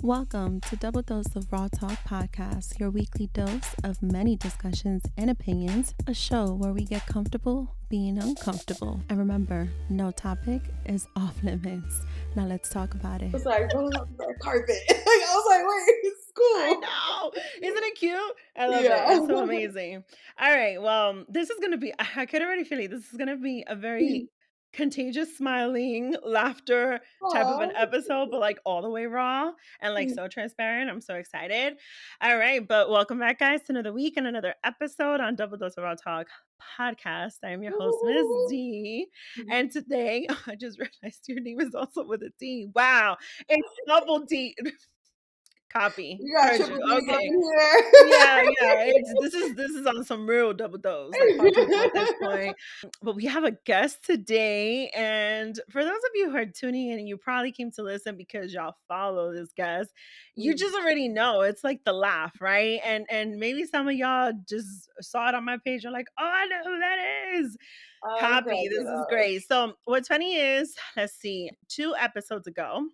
Welcome to Double Dose of Raw Talk Podcast, your weekly dose of many discussions and opinions, a show where we get comfortable being uncomfortable. And remember, no topic is off limits. Now let's talk about it. It's like rolling out the red carpet. I was like, wait, it's I cool. know. Isn't it cute? I love it. Yeah. It's so amazing. All right. Well, this is going to be, I could already feel it. This is going to be a very contagious smiling laughter type of an Aw. episode, but like all the way raw and like so transparent. I'm so excited. All right. But welcome back, guys, to another week and another episode on Double Dose of Raw Talk podcast. I am your host, Miss D. And today, I just realized your name is also with a D. Wow. It's double D. Copy. You got Heard you. triple D's up Okay. in here. Yeah. This is on some real double dose, like quadruple at this point. But we have a guest today, and for those of you who are tuning in, and you probably came to listen because y'all follow this guest, you just already know it's like the laugh, right? And maybe some of y'all just saw it on my page. You're like, oh, I know who that is. I'm Copy. cracking This is up. great. So what's funny is, let's see, 2 episodes ago,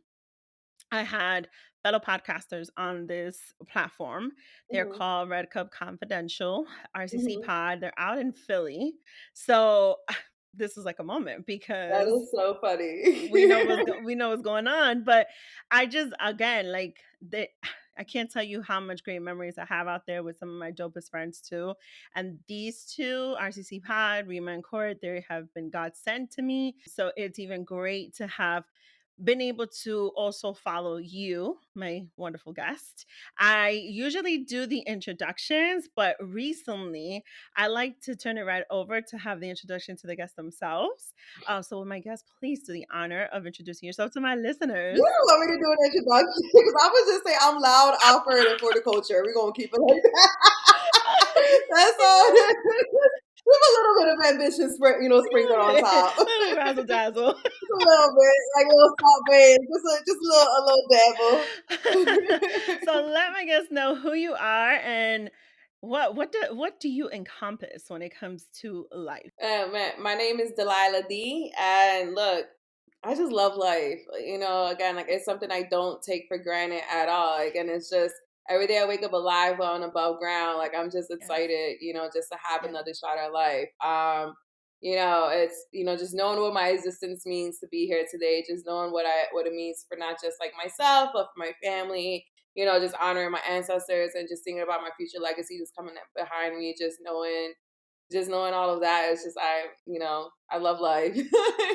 I had fellow podcasters on this platform. They're Mhm, called Red Cup Confidential, RCC mhm. Pod. They're out in Philly. So this is like a moment That because is so funny. we know what's going on. But I just again like they I can't tell you how much great memories I have out there with some of my dopest friends too. And these two, RCC Pod, Rima and Court, they have been God sent to me. So it's even great to have been able to also follow you, my wonderful guest. I usually do the introductions, but recently I like to turn it right over to have the introduction to the guests themselves. So, will my guest please do the honor of introducing yourself to my You listeners? don't want me to do an introduction because I would just say I'm loud, awkward, and for the culture. We're gonna keep it like that. That's all. With a little bit of ambition, sprinkled on top. A little razzle dazzle. Just a little bit, like a little salt base, just a little dabble. So let my guests know who you are and what do you encompass when it comes to life? Man, my name is Delilah Dee, and look, I just love life. Again, like it's something I don't take for granted at all. Again, it's just every day I wake up alive on above ground. Like I'm just Yes. excited, just to have Yeah. another shot at life. It's just knowing what my existence means to be here today, just knowing what it means for not just like myself, but for my family. Just honoring my ancestors and just thinking about my future legacy just coming up behind me, just knowing all of that. It's just I love life.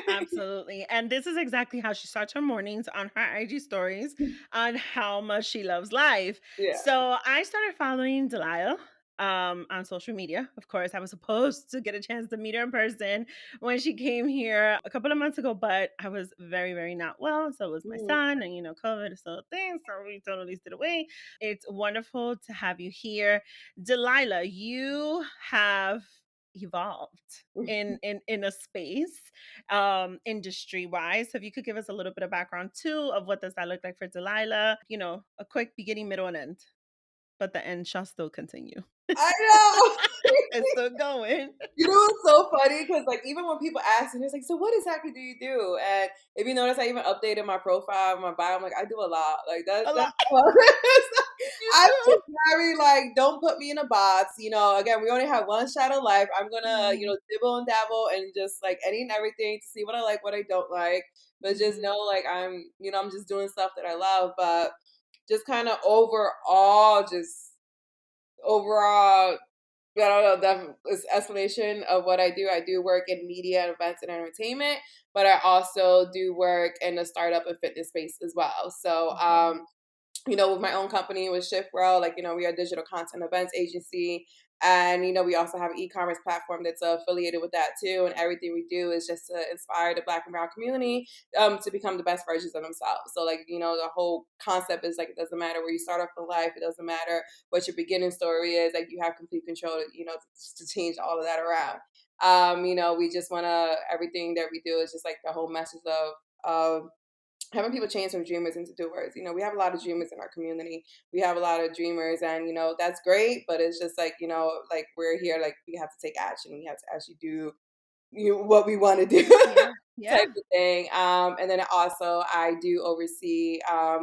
Absolutely. And this is exactly how she starts her mornings on her IG stories on how much she loves life. Yeah. So I started following Delilah on social media. Of course, I was supposed to get a chance to meet her in person when she came here a couple of months ago, but I was very, very not well. So was my Mm. son, and COVID is still a thing. So we totally stayed away. It's wonderful to have you here. Delilah, you have evolved in a space industry wise. So if you could give us a little bit of background too of what does that look like for Delilah, a quick beginning, middle, and end, but the end shall still continue. I know. It's still going. It's so funny because like even when people ask me, it's like, so what exactly do you do? And if you notice, I even updated my profile, my bio. I'm like, I do a lot. Like A that's lot. You I'm do. just very like, don't put me in a box. Again, we only have one shot of life. I'm gonna, Mhm. dibble and dabble and just like any and everything to see what I like, what I don't like. But just Mhm. know, like I'm just doing stuff that I love. But just kind of overall, I don't know, that explanation of what I do. I do work in media, events, and entertainment, but I also do work in the startup and fitness space as well. So, Mhm. with my own company with Shift World, like, we are a digital content events agency. And, we also have an e-commerce platform that's affiliated with that too. And everything we do is just to inspire the Black and Brown community to become the best versions of themselves. So like, the whole concept is like, it doesn't matter where you start off in life. It doesn't matter what your beginning story is. Like you have complete control, to change all of that around. We just want to, everything that we do is just like the whole message of having people change from dreamers into doers. We have a lot of dreamers in our community. We have a lot of dreamers, and that's great. But it's just like like we're here, like we have to take action. We have to actually do what we want to do Yeah. type Yeah. of thing. And then also I do oversee, I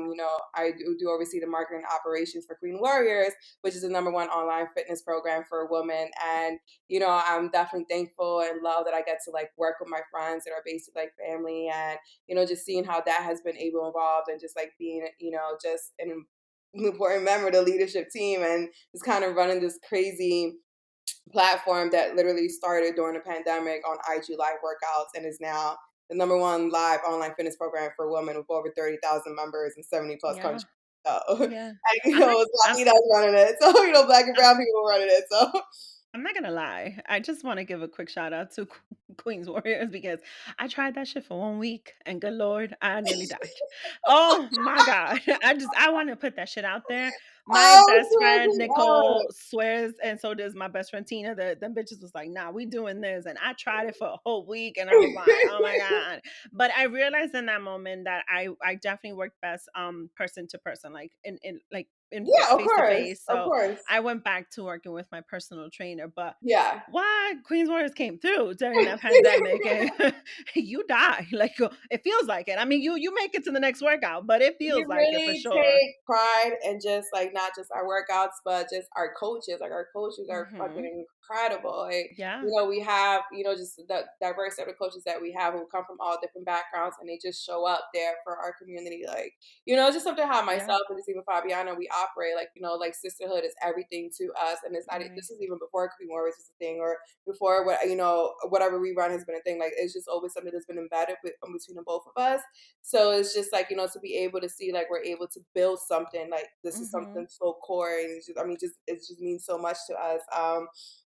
do oversee the marketing operations for Queen Warriors, which is the number one online fitness program for women. And I'm definitely thankful and love that I get to like work with my friends that are basically like family, and just seeing how that has been able involved, and just like being just an important member of the leadership team, and just kind of running this crazy platform that literally started during the pandemic on IG live workouts, and is now the number one live online fitness program for women with over 30,000 members in 70 plus Yeah. countries. So, and, Yeah. I'm not it's I'm Latinas running it. So, black and I'm brown people running it. So, I'm not gonna lie. I just want to give a quick shout out to Queens Warriors because I tried that shit for 1 week and good lord, I nearly died. Oh my god. I want to put that shit out there. My oh, best friend oh, Nicole swears, and so does my best friend Tina. Them bitches was like, nah, we doing this. And I tried it for a whole week and I was like, oh my God. But I realized in that moment that I definitely work best person to person, like in like in yeah, of face to course, face. of So course, I went back to working with my personal trainer, but yeah. why Queens Warriors came through during that pandemic and you die. Like it feels like it. I mean, you make it to the next workout, but it We feels like it for really sure. take pride in just like not just our workouts, but just our coaches. Like our coaches are Mhm. fucking incredible. Like, Yeah. we have, just the diverse set of coaches that we have who come from all different backgrounds, and they just show up there for our community. Like, just something how Yeah. myself and just even Fabiana, we operate like, like sisterhood is everything to us. And it's not, Right. this is even before Queen Warriors was a thing, or before whatever we run has been a thing. Like, it's just always something that's been embedded between the both of us. So it's just like, to be able to see like we're able to build something like this is Mhm. something so core, and it's just, I mean, just it just means so much to us.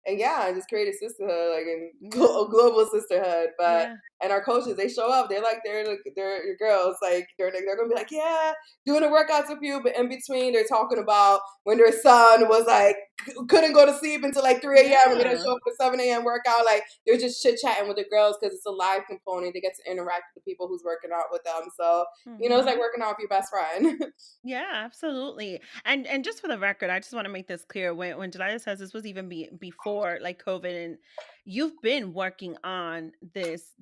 And yeah, and just create a sisterhood, like in Yeah. a global sisterhood. But Yeah. and our coaches, they show up. They're your girls. Like they're gonna be like, yeah, doing the workouts with you, but in between they're talking about when their son was like couldn't go to sleep until like 3 a.m. and they don't Yeah. show up for 7 a.m. workout. Like they're just chit chatting with the girls because it's a live component. They get to interact with the people who's working out with them. So it's like Mhm. working out with your best friend. Yeah, absolutely. And just for the record, I just want to make this clear. When Delilah says this was even before like COVID, and you've been working on this.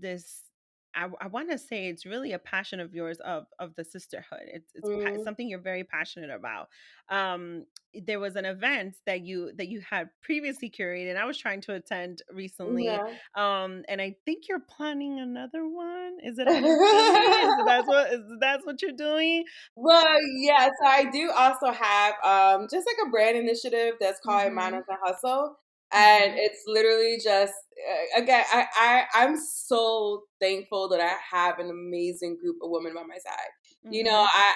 I want to say it's really a passion of yours of the sisterhood. It's Mm, something you're very passionate about. Um, there was an event that you had previously curated, and I was trying to attend recently. yeah. And I think you're planning another one. Is it up in Philly? That's what you're doing? Well, yeah, so I do also have just like a brand initiative that's called Mhm. Manners and Hustle. And Mhm. it's literally just again, I'm so thankful that I have an amazing group of women by my side. Mhm.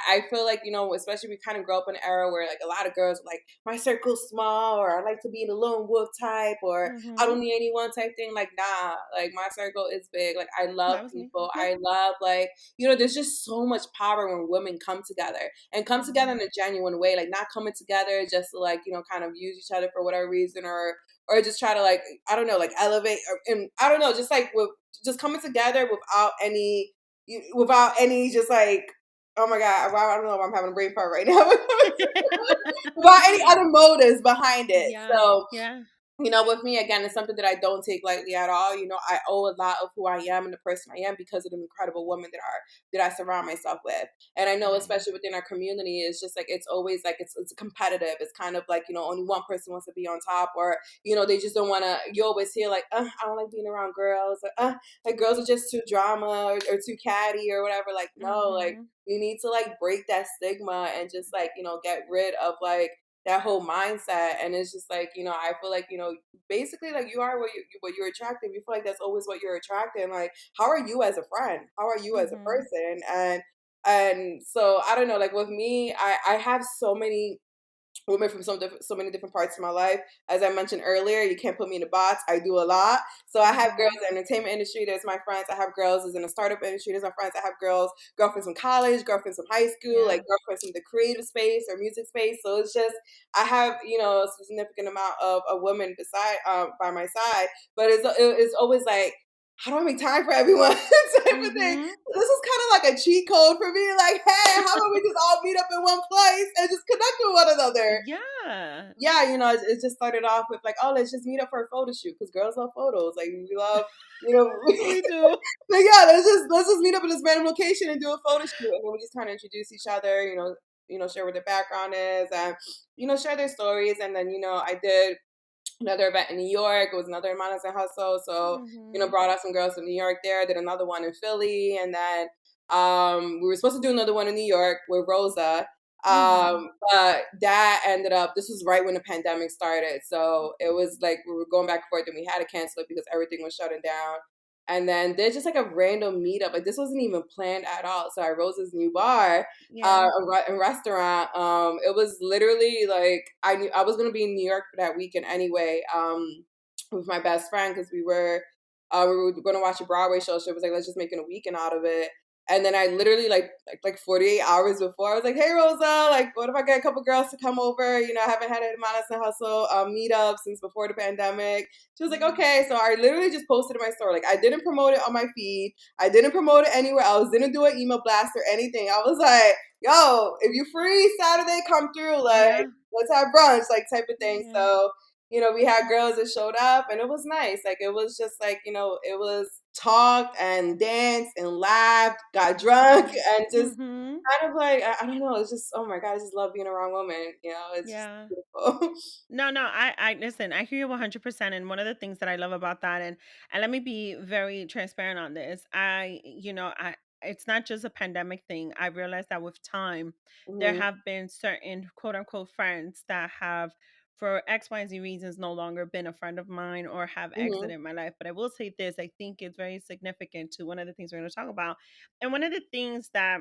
I feel like, especially we kind of grow up in an era where like a lot of girls are like, my circle's small, or I like to be the lone wolf type, or I Mhm. don't need anyone type thing. Like, nah, like my circle is big. Like I love That was me. people. Yeah. I love like there's just so much power when women come together, and come together Mhm. in a genuine way, like not coming together just to like, kind of use each other for whatever reason, or just try to like, I don't know, like elevate, and I don't know, just like with just coming together without any just like, oh my God, I don't know if I'm having a brain fart right now. Without any other motives behind it. Yeah. So Yeah. with me, again, it's something that I don't take lightly at all. I owe a lot of who I am and the person I am because of the incredible women that I surround myself with. And I know, Right. especially within our community, it's just like it's always like it's competitive. It's kind of like only one person wants to be on top, or they just don't want to. You always hear like, I don't like being around girls. Like girls are just too drama, or too catty or whatever. Like no, like Mhm. you need to like break that stigma and just like get rid of like that whole mindset. And it's just like I feel like basically like you are what you're attracting. You feel like that's always what you're attracting. Like how are you as a friend, how are you as a Mhm. person? And so I don't know, like with me, I have so many women from so many different parts of my life. As I mentioned earlier, you can't put me in a box. I do a lot. So I have girls Mhm. in the entertainment industry. There's my friends. I have girls who's in the startup industry. There's my friends. I have girlfriends from college, girlfriends from high school, Yeah. like girlfriends from the creative space or music space. So it's just I have a significant amount of women beside by my side. But it's always like how do I make time for everyone type of thing. Mhm. This is kind of like a cheat code for me. Like, hey, how about we just all meet up in one place and just connect with one another? Yeah. Yeah, it just started off with like, oh, let's just meet up for a photo shoot because girls love photos. Like we love, you know, We do. but yeah, let's just meet up in this random location and do a photo shoot, and then we just kind of introduce each other. Share what their background is, and share their stories. And then I did another event in New York. It was another Manas and Hustle. So, Mhm. brought out some girls from New York there, did another one in Philly. And then we were supposed to do another one in New York with Rosa. Mhm. But that ended up, this was right when the pandemic started. So it was like we were going back and forth and we had to cancel it because everything was shutting down. And then there's just like a random meetup. Like this wasn't even planned at all. So at Rosa's new bar, Yeah. a restaurant. It was literally like I knew I was gonna be in New York for that weekend anyway. With my best friend because we were gonna watch a Broadway show. So it was like let's just make it a weekend out of it. And then I literally like 48 hours before I was like, hey Rosa, like what if I get a couple girls to come over? I haven't had a Manas and Hustle meetup since before the pandemic. She was like, Mhm. okay. So I literally just posted in my story. Like I didn't promote it on my feed. I didn't promote it anywhere else. Didn't do an email blast or anything. I was like, yo, if you free Saturday, come through. Like, Yeah. let's have brunch, like type of thing. Yeah. So, we had girls that showed up and it was nice. Like it was just like, it was talked and danced and laughed, got drunk Mhm. and just Mhm. kind of like, I don't know, it's just, oh my God, I just love being around women. It's just Yeah. beautiful. No, no, I listen, I hear you 100%. And one of the things that I love about that, and let me be very transparent on this. It's not just a pandemic thing. I realized that with time, there hmm have been certain quote unquote friends that have, for X, Y, and Z reasons, no longer been a friend of mine or have hmm exited my life. But I will say this, I think it's very significant to one of the things we're going to talk about. And one of the things that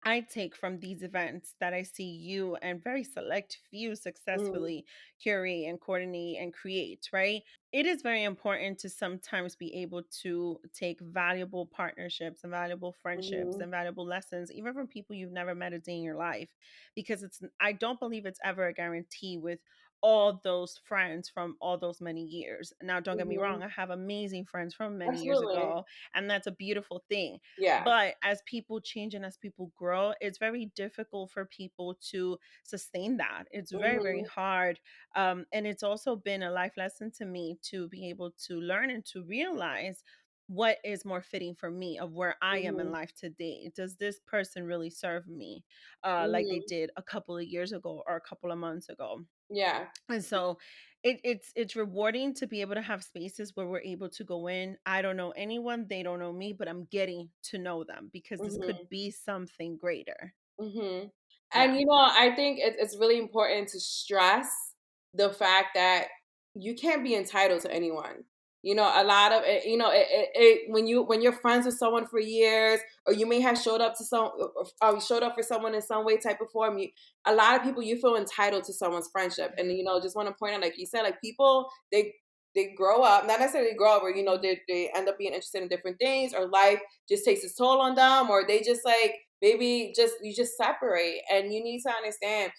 I take from these events that I see you and very select few hmm successfully curate and coordinate and create, right? It is very important to sometimes be able to take valuable partnerships and valuable friendships hmm and valuable lessons, even from people you've never met a day in your life. Because I don't believe it's ever a guarantee with all those friends from all those many years. Now, don't get me hmm wrong, I have amazing friends from many years Absolutely. ago, and that's a beautiful thing. Yeah. But as people change and as people grow, it's very difficult for people to sustain that. It's very, very hmm hard. And it's also been a life lesson to me to be able to learn and to realize what is more fitting for me of where I am in hmm life today. Does this person really serve me like they hmm did a couple of years ago or a couple of months ago? Yeah. And so it's rewarding to be able to have spaces where we're able to go in. I don't know anyone, they don't know me, but I'm getting to know them because this could hmm be something greater. Mhm. And, Yeah. I think it's really important to stress the fact that you can't be entitled to anyone. A lot of it, when you're friends with someone for years, or you may have showed up for someone in some way, type of form. A lot of people, you feel entitled to someone's friendship, and just want to point out, like you said, like people they grow up, not necessarily grow up, or Mhm. they end up being interested in different things, or life just takes its toll on them, or they just like maybe just you just separate, and you need to understand,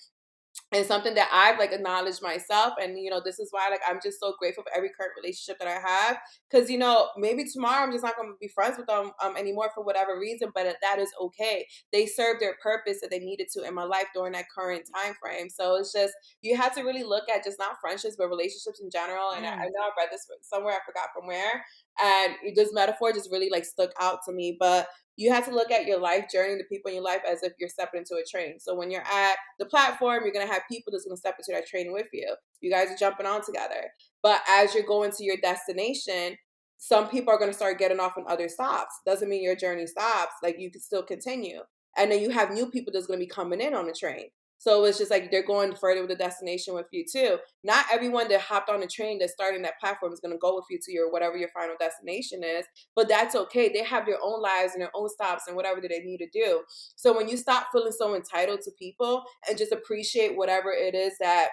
and something that I've like acknowledged myself. And this is why like I'm just so grateful for every current relationship that I have, because maybe tomorrow I'm just not going to be friends with them anymore for whatever reason, but that is okay. They served their purpose that they needed to in my life during that current time frame. So it's just, you have to really look at just not friendships but relationships in general. And I Mm. know I read this somewhere, I forgot from where, and this metaphor just really like stuck out to me. But you have to look at your life journey, the people in your life, as if you're stepping into a train. So when you're at the platform, you're going to have people that's going to step into that train with you. You guys are jumping on together. But as you're going to your destination, some people are going to start getting off on other stops. Doesn't mean your journey stops. Like you can still continue. And then you have new people that's going to be coming in on the train. So it's just like they're going further with the destination with you too. Not everyone that hopped on the train that's starting that platform is going to go with you to your whatever your final destination is, but that's okay. They have their own lives and their own stops and whatever that they need to do. So when you stop feeling so entitled to people and just appreciate whatever it is that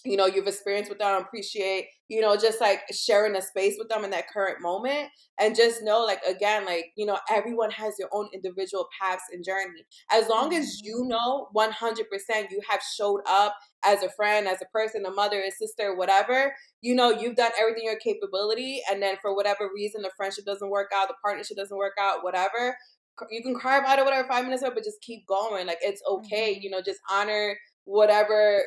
you've experienced with them, appreciate, just like sharing a space with them in that current moment. And just know, like, again, like, everyone has their own individual paths and journey. As long as Mhm. you know 100% you have showed up as a friend, as a person, a mother, a sister, whatever, you've done everything in your capability. And then for whatever reason, the friendship doesn't work out, the partnership doesn't work out, whatever, you can cry about it, whatever, 5 minutes of, but just keep going. Like, it's okay, Mhm. just honor whatever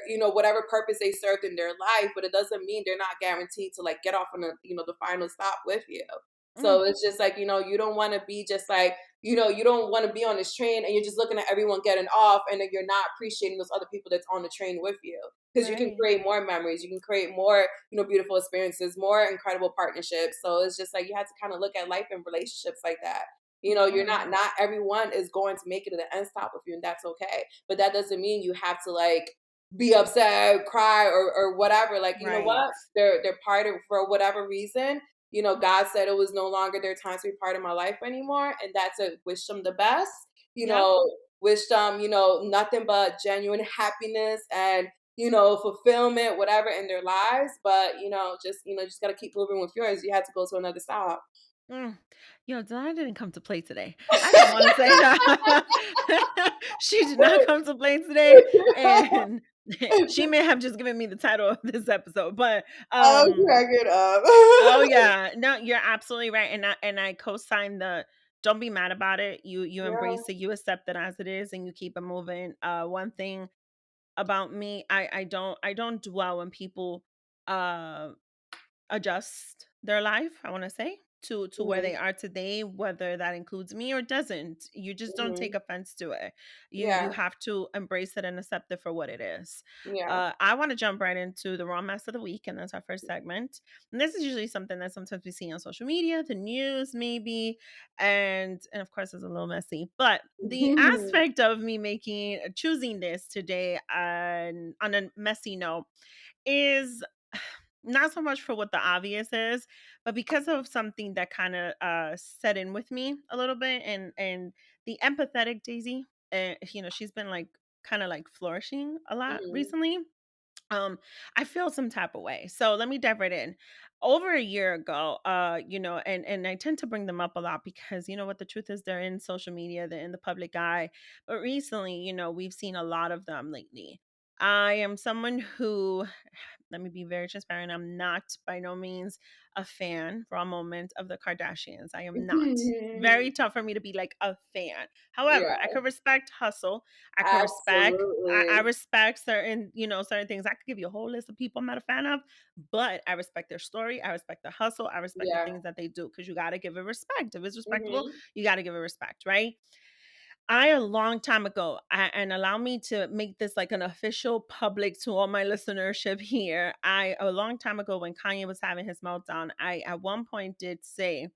purpose they served in their life, but it doesn't mean they're not guaranteed to like get off on the final stop with you. Mm. So it's just like, you don't want to be just like, you don't want to be on this train and you're just looking at everyone getting off and then you're not appreciating those other people that's on the train with you. Because you can Right. create more memories, you can create more, beautiful experiences, more incredible partnerships. So it's just like you have to kind of look at life and relationships like that. You're Yeah. not everyone is going to make it to the end stop with you, and that's okay. But that doesn't mean you have to like be upset, cry, or whatever. Like, you know Right. what? They're part of for whatever reason. God said it was no longer their time to be part of my life anymore, and that's it. Wish them the best. Yep. Wish them, nothing but genuine happiness and fulfillment, whatever in their lives. But just gotta keep moving with yours. You had to go to another stop. Mm. Delilah didn't come to play today. I just want to say that she did not come to play today, and she may have just given me the title of this episode. But I'm cracking up. oh yeah, no, you're absolutely right, and I co-sign the. Don't be mad about it. You Yeah. embrace it. You accept it as it is, and you keep it moving. One thing about me, I don't dwell when people uh adjust their life, I want to say, to where Mhm, they are today, whether that includes me or doesn't. You just don't take mhm. offense to it. You Yeah, have to embrace it and accept it for what it is. yeah. I want to jump right into the raw mess of the week, and that's our first segment. And this is usually something that sometimes we see on social media, the news maybe, and of course it's a little messy. But the aspect of me making choosing this today on a messy note is not so much for what the obvious is, but because of something that kind of set in with me a little bit, and the empathetic Daisy, she's been like kind of like flourishing a lot Mhm, recently. I feel some type of way. So let me dive right in. Over a year ago, and I tend to bring them up a lot because you know what the truth is, they're in social media, they're in the public eye. But recently, we've seen a lot of them lately. I am someone who, let me be very transparent, I'm not by no means a fan for a moment of the Kardashians. I am not. Very tough for me to be like a fan. However, I yeah, could respect hustle. I absolutely. respect certain, certain things. I could give you a whole list of people I'm not a fan of, but I respect their story. I respect the hustle. I respect the Yeah. things that they do because you got to give it respect. If it's respectable, Mhm, you got to give it respect, right? I a long time ago, and allow me to make this like an official public to all my listenership here. I a long time ago when Kanye was having his meltdown, I at one point did say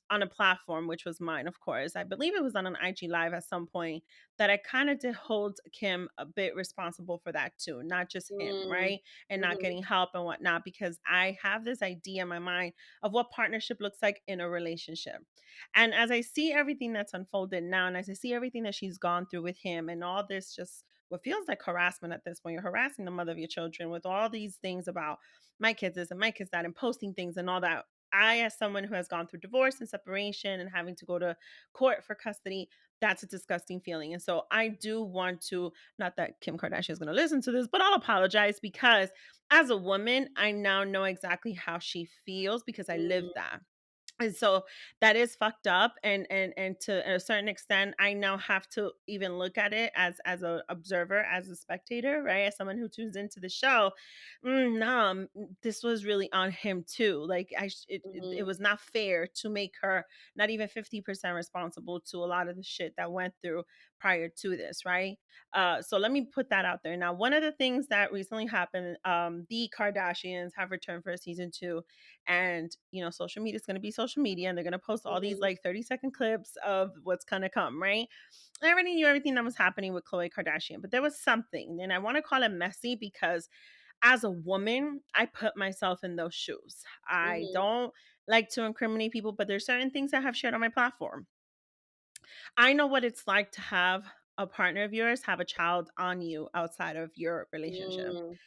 on a platform, which was mine, of course. I believe it was on an IG live at some point that I kind of did hold Kim a bit responsible for that too, not just him, mm, right? And not mhm, getting help and whatnot, because I have this idea in my mind of what partnership looks like in a relationship. And as I see everything that's unfolded now, and as I see everything that she's gone through with him, and all this just what feels like harassment at this point, you're harassing the mother of your children with all these things about my kids this and my kids that, and posting things and all that. I, as someone who has gone through divorce and separation and having to go to court for custody, that's a disgusting feeling. And so I do want to, not that Kim Kardashian is going to listen to this, but I'll apologize because as a woman, I now know exactly how she feels because I lived mm, that. And so that is fucked up, and to a certain extent I now have to even look at it as a observer, as a spectator, right, as someone who tunes into the show. Nah, this was really on him too. Like it mhm, was not fair to make her not even 50% responsible to a lot of the shit that went through prior to this, right? So let me put that out there. Now, one of the things that recently happened, the Kardashians have returned for season 2, and social media is going to be social media, and they're going to post all these mhm, like 30-second clips of what's going to come, right? I already knew everything that was happening with Khloe Kardashian, but there was something, and I want to call it messy because as a woman, I put myself in those shoes. I mhm, don't like to incriminate people, but there's certain things I have shared on my platform. I know what it's like to have a partner of yours have a child on you outside of your relationship. mm,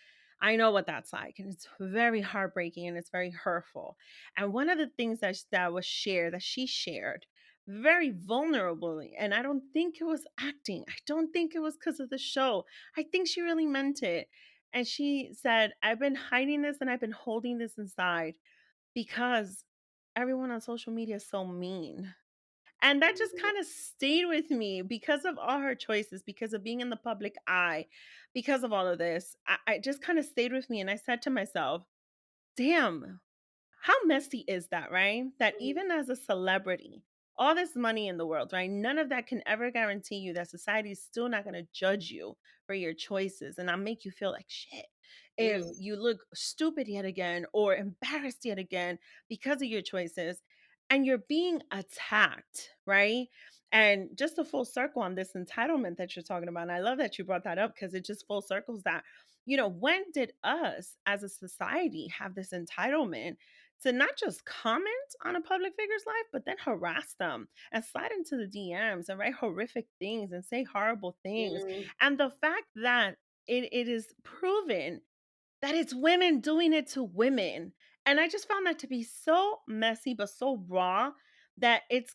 I know what that's like, and it's very heartbreaking and it's very hurtful. And one of the things that was shared, that she shared very vulnerably, and I don't think it was acting. I don't think it was because of the show. I think she really meant it. And she said, I've been hiding this and I've been holding this inside because everyone on social media is so mean. And that just kind of stayed with me because of all her choices, because of being in the public eye, because of all of this. I just kind of stayed with me. And I said to myself, damn, how messy is that, right? That even as a celebrity, all this money in the world, right? None of that can ever guarantee you that society is still not going to judge you for your choices and not make you feel like shit if Mhm, you look stupid yet again or embarrassed yet again because of your choices and you're being attacked, right? And just a full circle on this entitlement that you're talking about. And I love that you brought that up because it just full circles that, when did us as a society have this entitlement to not just comment on a public figure's life, but then harass them and slide into the DMs and write horrific things and say horrible things? mhm, And the fact that it is proven that it's women doing it to women. And I just found that to be so messy, but so raw that it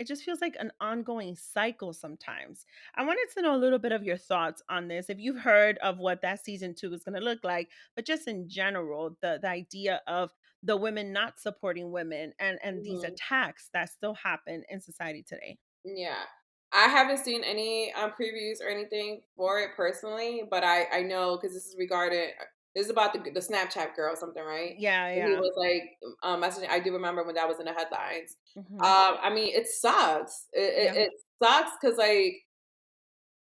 just feels like an ongoing cycle sometimes. I wanted to know a little bit of your thoughts on this. If you've heard of what that season 2 is going to look like, but just in general, the idea of the women not supporting women and these mhm. attacks that still happen in society today. Yeah. I haven't seen any, previews or anything for it personally, but I know because this is about the Snapchat girl or something, right? Yeah, And he yeah. was, like, messaging. I do remember when that was in the headlines. Mhm. I mean, it sucks. Yeah. It sucks because like,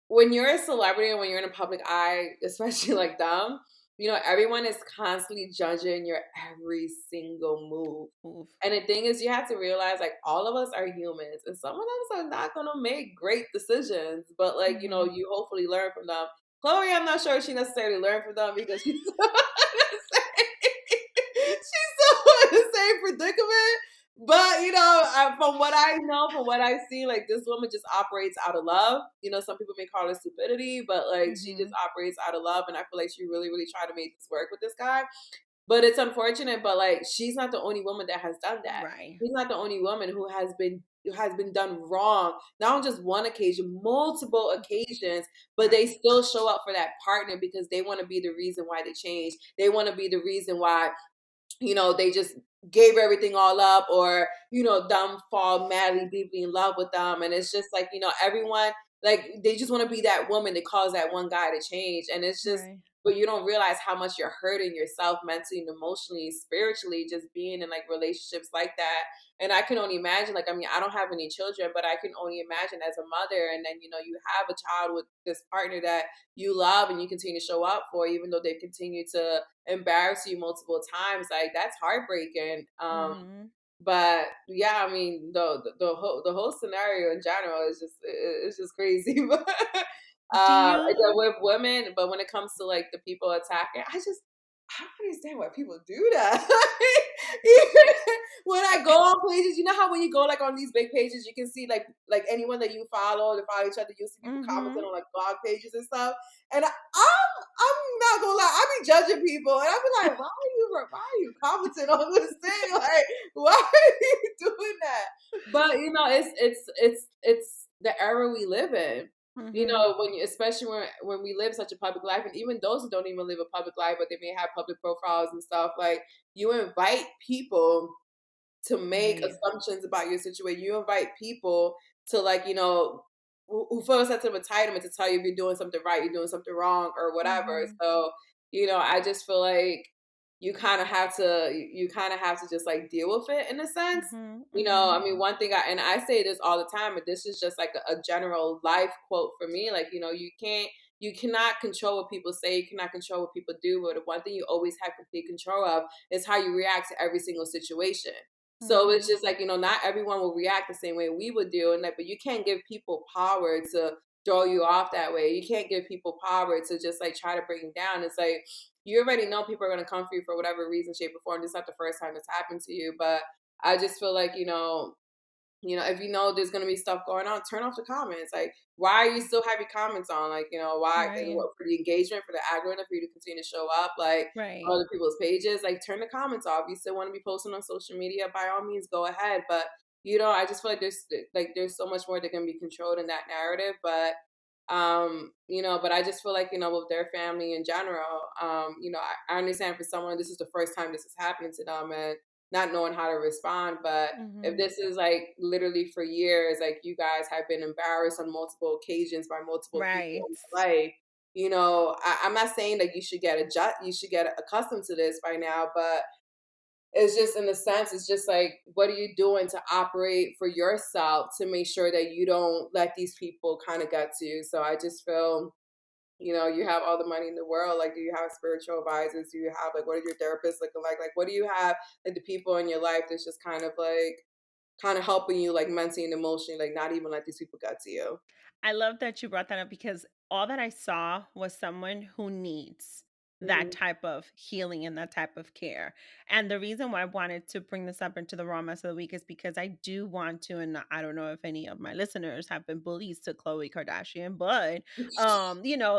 when you're a celebrity and when you're in a public eye, especially like them, everyone is constantly judging your every single move. Oof. And the thing is, you have to realize, like, all of us are humans, and some of us are not gonna make great decisions, but like, Mhm. you hopefully learn from them. Chloe, I'm not sure she necessarily learned from them because she's she's still in the same predicament. But from what I know, from what I see, like this woman just operates out of love. Some people may call it stupidity, but like she just Mhm. operates out of love, and I feel like she really, really tried to make this work with this guy. But it's unfortunate, but like she's not the only woman that has done that. Right. She's not the only woman who has been done wrong, not on just one occasion, multiple occasions, but they Right. still show up for that partner because they want to be the reason why they change. They want to be the reason why they just gave everything all up, or them fall madly deeply in love with them. And it's just like, everyone, like, they just want to be that woman that calls that one guy to change. And it's just, Right. but you don't realize how much you're hurting yourself mentally and emotionally, spiritually, just being in like relationships like that. And I can only imagine, like, I mean, I don't have any children, but I can only imagine as a mother, and then you have a child with this partner that you love and you continue to show up for, even though they continue to embarrass you multiple times. Like, that's heartbreaking. Mhm. But yeah, I mean, the whole scenario in general is just it's just crazy. But Do again, you with women, but when it comes to like the people attacking, I don't understand why people do that. Even when I go on pages, you know how when you go like on these big pages, you can see like anyone that you follow, they follow each other. You see people commenting Mhm. on like blog pages and stuff. And I'm not gonna lie, I be judging people, and I be like, why are you commenting on this thing? Like, why are you doing that? But it's the era we live in. Mhm. Especially when we live such a public life, and even those who don't even live a public life, but they may have public profiles and stuff, like, you invite people to make Right. assumptions about your situation. You invite people to, like, who feel a sense of entitlement to tell you if you're doing something right, you're doing something wrong, or whatever. Mhm. So, I just feel like you kind of have to just like deal with it in a sense. Mhm. I Mhm. mean, one thing and I say this all the time, but this is just like a general life quote for me. Like, you cannot control what people say, you cannot control what people do, but the one thing you always have complete control of is how you react to every single situation. So it's Mhm. just like, not everyone will react the same way we would do. And like, but you can't give people power to throw you off that way. You can't give people power to just like try to bring you down. It's like, you already know people are going to come for you for whatever reason, shape, or form. This is not the first time it's happened to you. But I just feel like, if you know there's gonna be stuff going on, turn off the comments. Like, why are you still having comments on? Like, why Right. what, for the engagement, for the algorithm, for you to continue to show up, like Right. on other people's pages. Like, turn the comments off. You still want to be posting on social media, by all means, go ahead. But I just feel like there's so much more that can be controlled in that narrative. But I just feel like, with their family in general, I understand for someone this is the first time this is happening to them and not knowing how to respond. But if Mhm. this is like literally for years, like you guys have been embarrassed on multiple occasions by multiple people Right. in your life, I'm not saying that you should get accustomed to this by now, but it's just in the sense, it's just like, what are you doing to operate for yourself to make sure that you don't let these people kind of get to you? So I just feel, you have all the money in the world. Like, do you have spiritual advisors? Do you have like, what are your therapists looking like? Like, what do you have, like, the people in your life that's just kind of helping you, like, mentally and emotionally, like, not even let these people get to you? I love that you brought that up because all that I saw was someone who needs that Mhm. type of healing and that type of care. And the reason why I wanted to bring this up into the raw mess of the week is because I do want to, and I don't know if any of my listeners have been bullies to Khloe Kardashian, but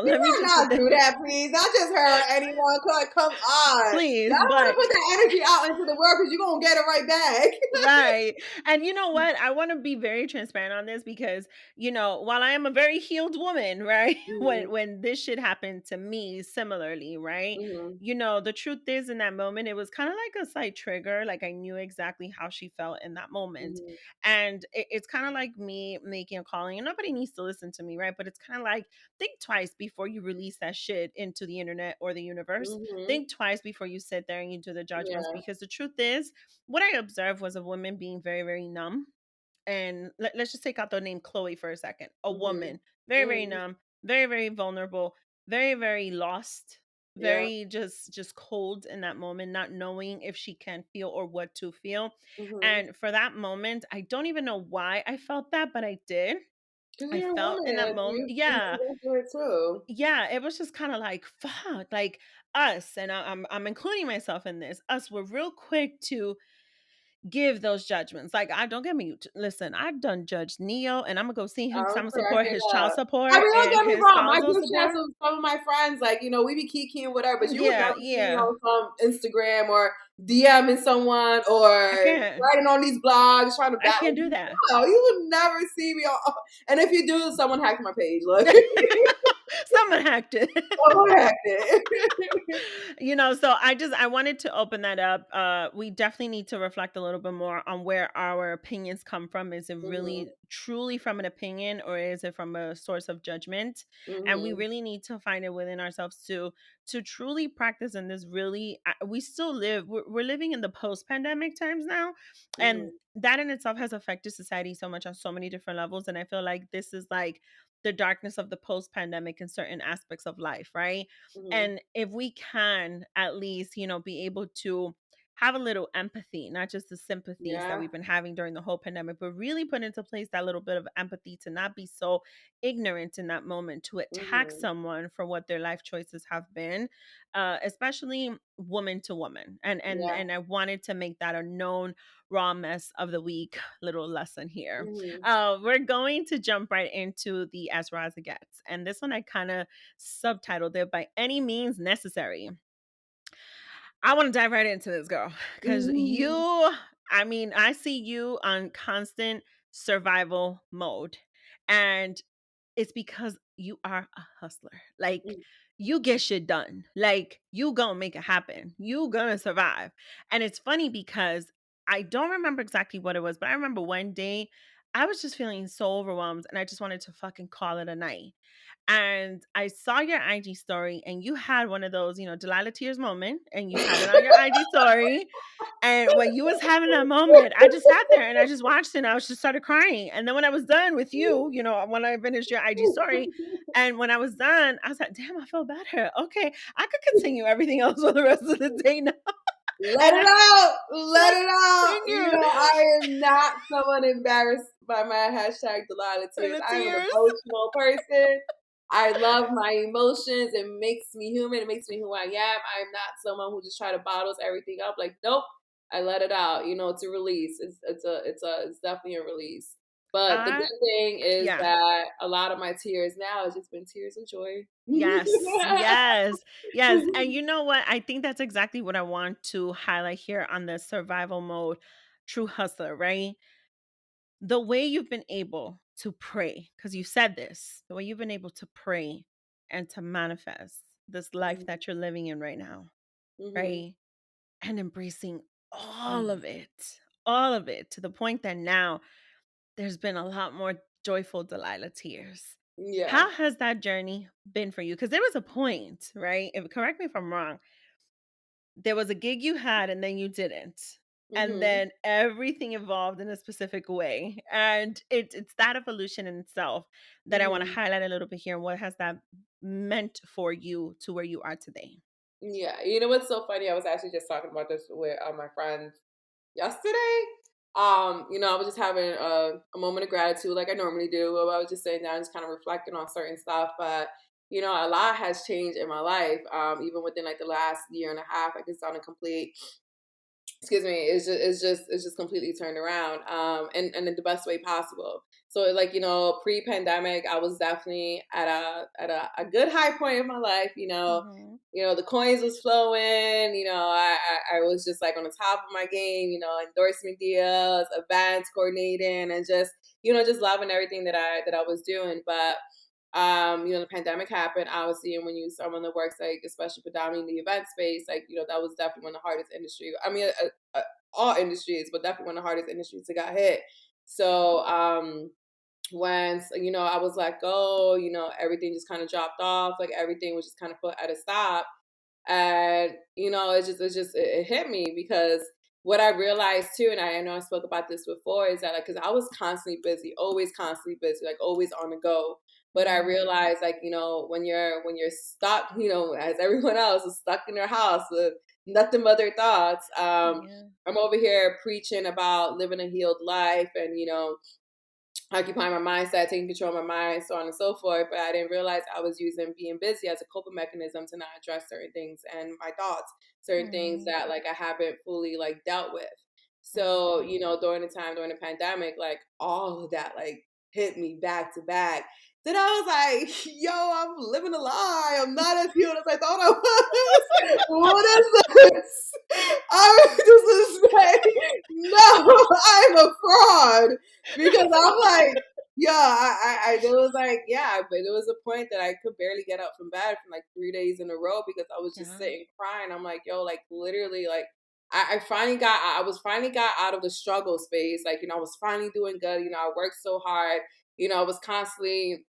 You let me better just put not this do that, please. Not just her or anyone. Come on. please, Y'all want to but put that energy out into the world because you're going to get it right back. right. And you know what? I want to be very transparent on this because, while I am a very healed woman, right? Mhm, When this shit happened to me similarly, right? mhm, The truth is in that moment, it was kind of like a slight trigger. Like I knew exactly how she felt in that moment. mhm, And it's kind of like me making a calling, and nobody needs to listen to me, right? But it's kind of like think twice before you release that shit into the internet or the universe. mhm. Think twice before you sit there and you do the judgments Yeah. because the truth is what I observed was a woman being very, very numb. And let's just take out the name Chloe for a second. A Mhm, woman, very, very mhm. numb, very, very vulnerable, very, very lost, Yeah. very just cold in that moment, not knowing if she can feel or what to feel. Mhm. And for that moment, I don't even know why I felt that, but I did. Because I you're a felt in woman. that Like, moment. you Yeah. went through it too. Yeah, it was just kind of like fuck, like us, and I'm including myself in this. Us were real quick to give those judgments. Like, I don't get me listen, I've done Judge Neo, and Imma go see him because 'cause Imma support Cracking his up. child I support mean, don't and get me his wrong. My spousal group chats support. with some of my friends, like, we be kikiing, whatever, but you would Yeah, never see me yeah. on some Instagram or DMing someone or I can't. writing on these blogs trying to I battle. can't do that. No, you would never see me on. And if you do, someone hacked my page. Look, Someone hacked it. someone hacked it. So I wanted to open that up. We definitely need to reflect a little bit more on where our opinions come from. Is it Mhm, really truly from an opinion or is it from a source of judgment? And we mhm, really need to find it within ourselves to truly practice in this really we still we're living in the post-pandemic times now, and mhm, that in itself has affected society so much on so many different levels, and I feel like this is like the darkness of the post-pandemic in certain aspects of life, right? mhm. And if we can at least, be able to have a little empathy, not just the sympathies that Yeah. we've been having during the whole pandemic, but really put into place that little bit of empathy to not be so ignorant in that moment, to attack Mhm. someone for what their life choices have been, especially woman to woman. Yeah. And I wanted to make that a known raw mess of the week little lesson here. Mhm. We're going to jump right into the As Raw as It Gets. And this one I kind of subtitled it by any means necessary. I want to dive right into this girl because Mhm. I see you on constant survival mode. And it's because you are a hustler. Like you get shit done. Like you gonna make it happen. You gonna survive. And it's funny because I don't remember exactly what it was, but I remember one day I was just feeling so overwhelmed and I just wanted to fucking call it a night. And I saw your IG story and you had one of those, Delilah Tears moment and you had it on your IG story. And when you was having that moment, I just sat there and I just watched it and I was just started crying. And then when I was done with you, when I finished your IG story, and when I was done, I was like, damn, I feel better. Okay, I could continue everything else for the rest of the day now. Let And it I out. and Let I it out. continue I am not someone embarrassed by my hashtag Delilah for tears. the I am an tears. emotional person. I love my emotions. It makes me human. It makes me who I am. I am not someone who just try to bottles everything up. Like, nope. I let it out. You know, it's a release. It's definitely a release. But the I good thing is Yeah. that a lot of my tears now has just been tears of joy. Yes, yes, yes, and you know what? I think that's exactly what I want to highlight here on the survival mode, true hustler, right? The way you've been able to pray, because you said this, the way you've been able to pray and to manifest this life Mhm, that you're living in right now, mhm, right? And embracing mhm. all of it to the point that now there's been a lot more joyful Delilah tears. Yeah. How has that journey been for you? Because there was a point, right? If correct me if I'm wrong, there was a gig you had and then you didn't. And Mhm, then everything evolved in a specific way. And it's that evolution in itself that I want to mhm. highlight a little bit here. And what has that meant for you to where you are today? Yeah. You know what's so funny? I was actually just talking about this with my friends yesterday. I was just having a moment of gratitude like I normally do. I was just sitting down, just kind of reflecting on certain stuff. But a lot has changed in my life. Even within like the last year and a half, like it's done a complete excuse me, it's just completely turned around. And in the best way possible. So like, pre-pandemic, I was definitely at a good high point in my life, Hmm. the coins was flowing, I was just like on the top of my game, endorsement deals, events coordinating, and just loving everything that I was doing. But the pandemic happened, obviously, and when you someone that works like, especially predominantly in the event space, like, that was definitely one of the hardest industry. I mean, all industries, but definitely one of the hardest industries that got hit. So, when I was let go, everything just kind of dropped off. Like everything was just kind of put at a stop. And it hit me because what I realized too, and I know I spoke about this before, is that like because I was constantly busy, like always on the go. But I Hmm. realized, like, when you're stuck, as everyone else is stuck in their house with nothing but their thoughts. Yeah. I'm over here preaching about living a healed life, and occupying my mindset, taking control of my mind, so on and so forth. But I didn't realize I was using being busy as a coping mechanism to not address certain things and my thoughts, certain things Hmm. that like I haven't fully like dealt with. So, Hmm. during the pandemic, like all of that like hit me back to back. Then I was like, yo, I'm living a lie. I'm not as healed as I thought I was. What is this? I was just like, no, I'm a fraud because I'm like, yeah, there was like, yeah, but there was a point that I could barely get up from bed for like 3 days in a row because I was just Yeah. sitting crying. I'm like, yo, like literally, like I was finally got out of the struggle space. Like, I was finally doing good. I worked so hard. I was constantly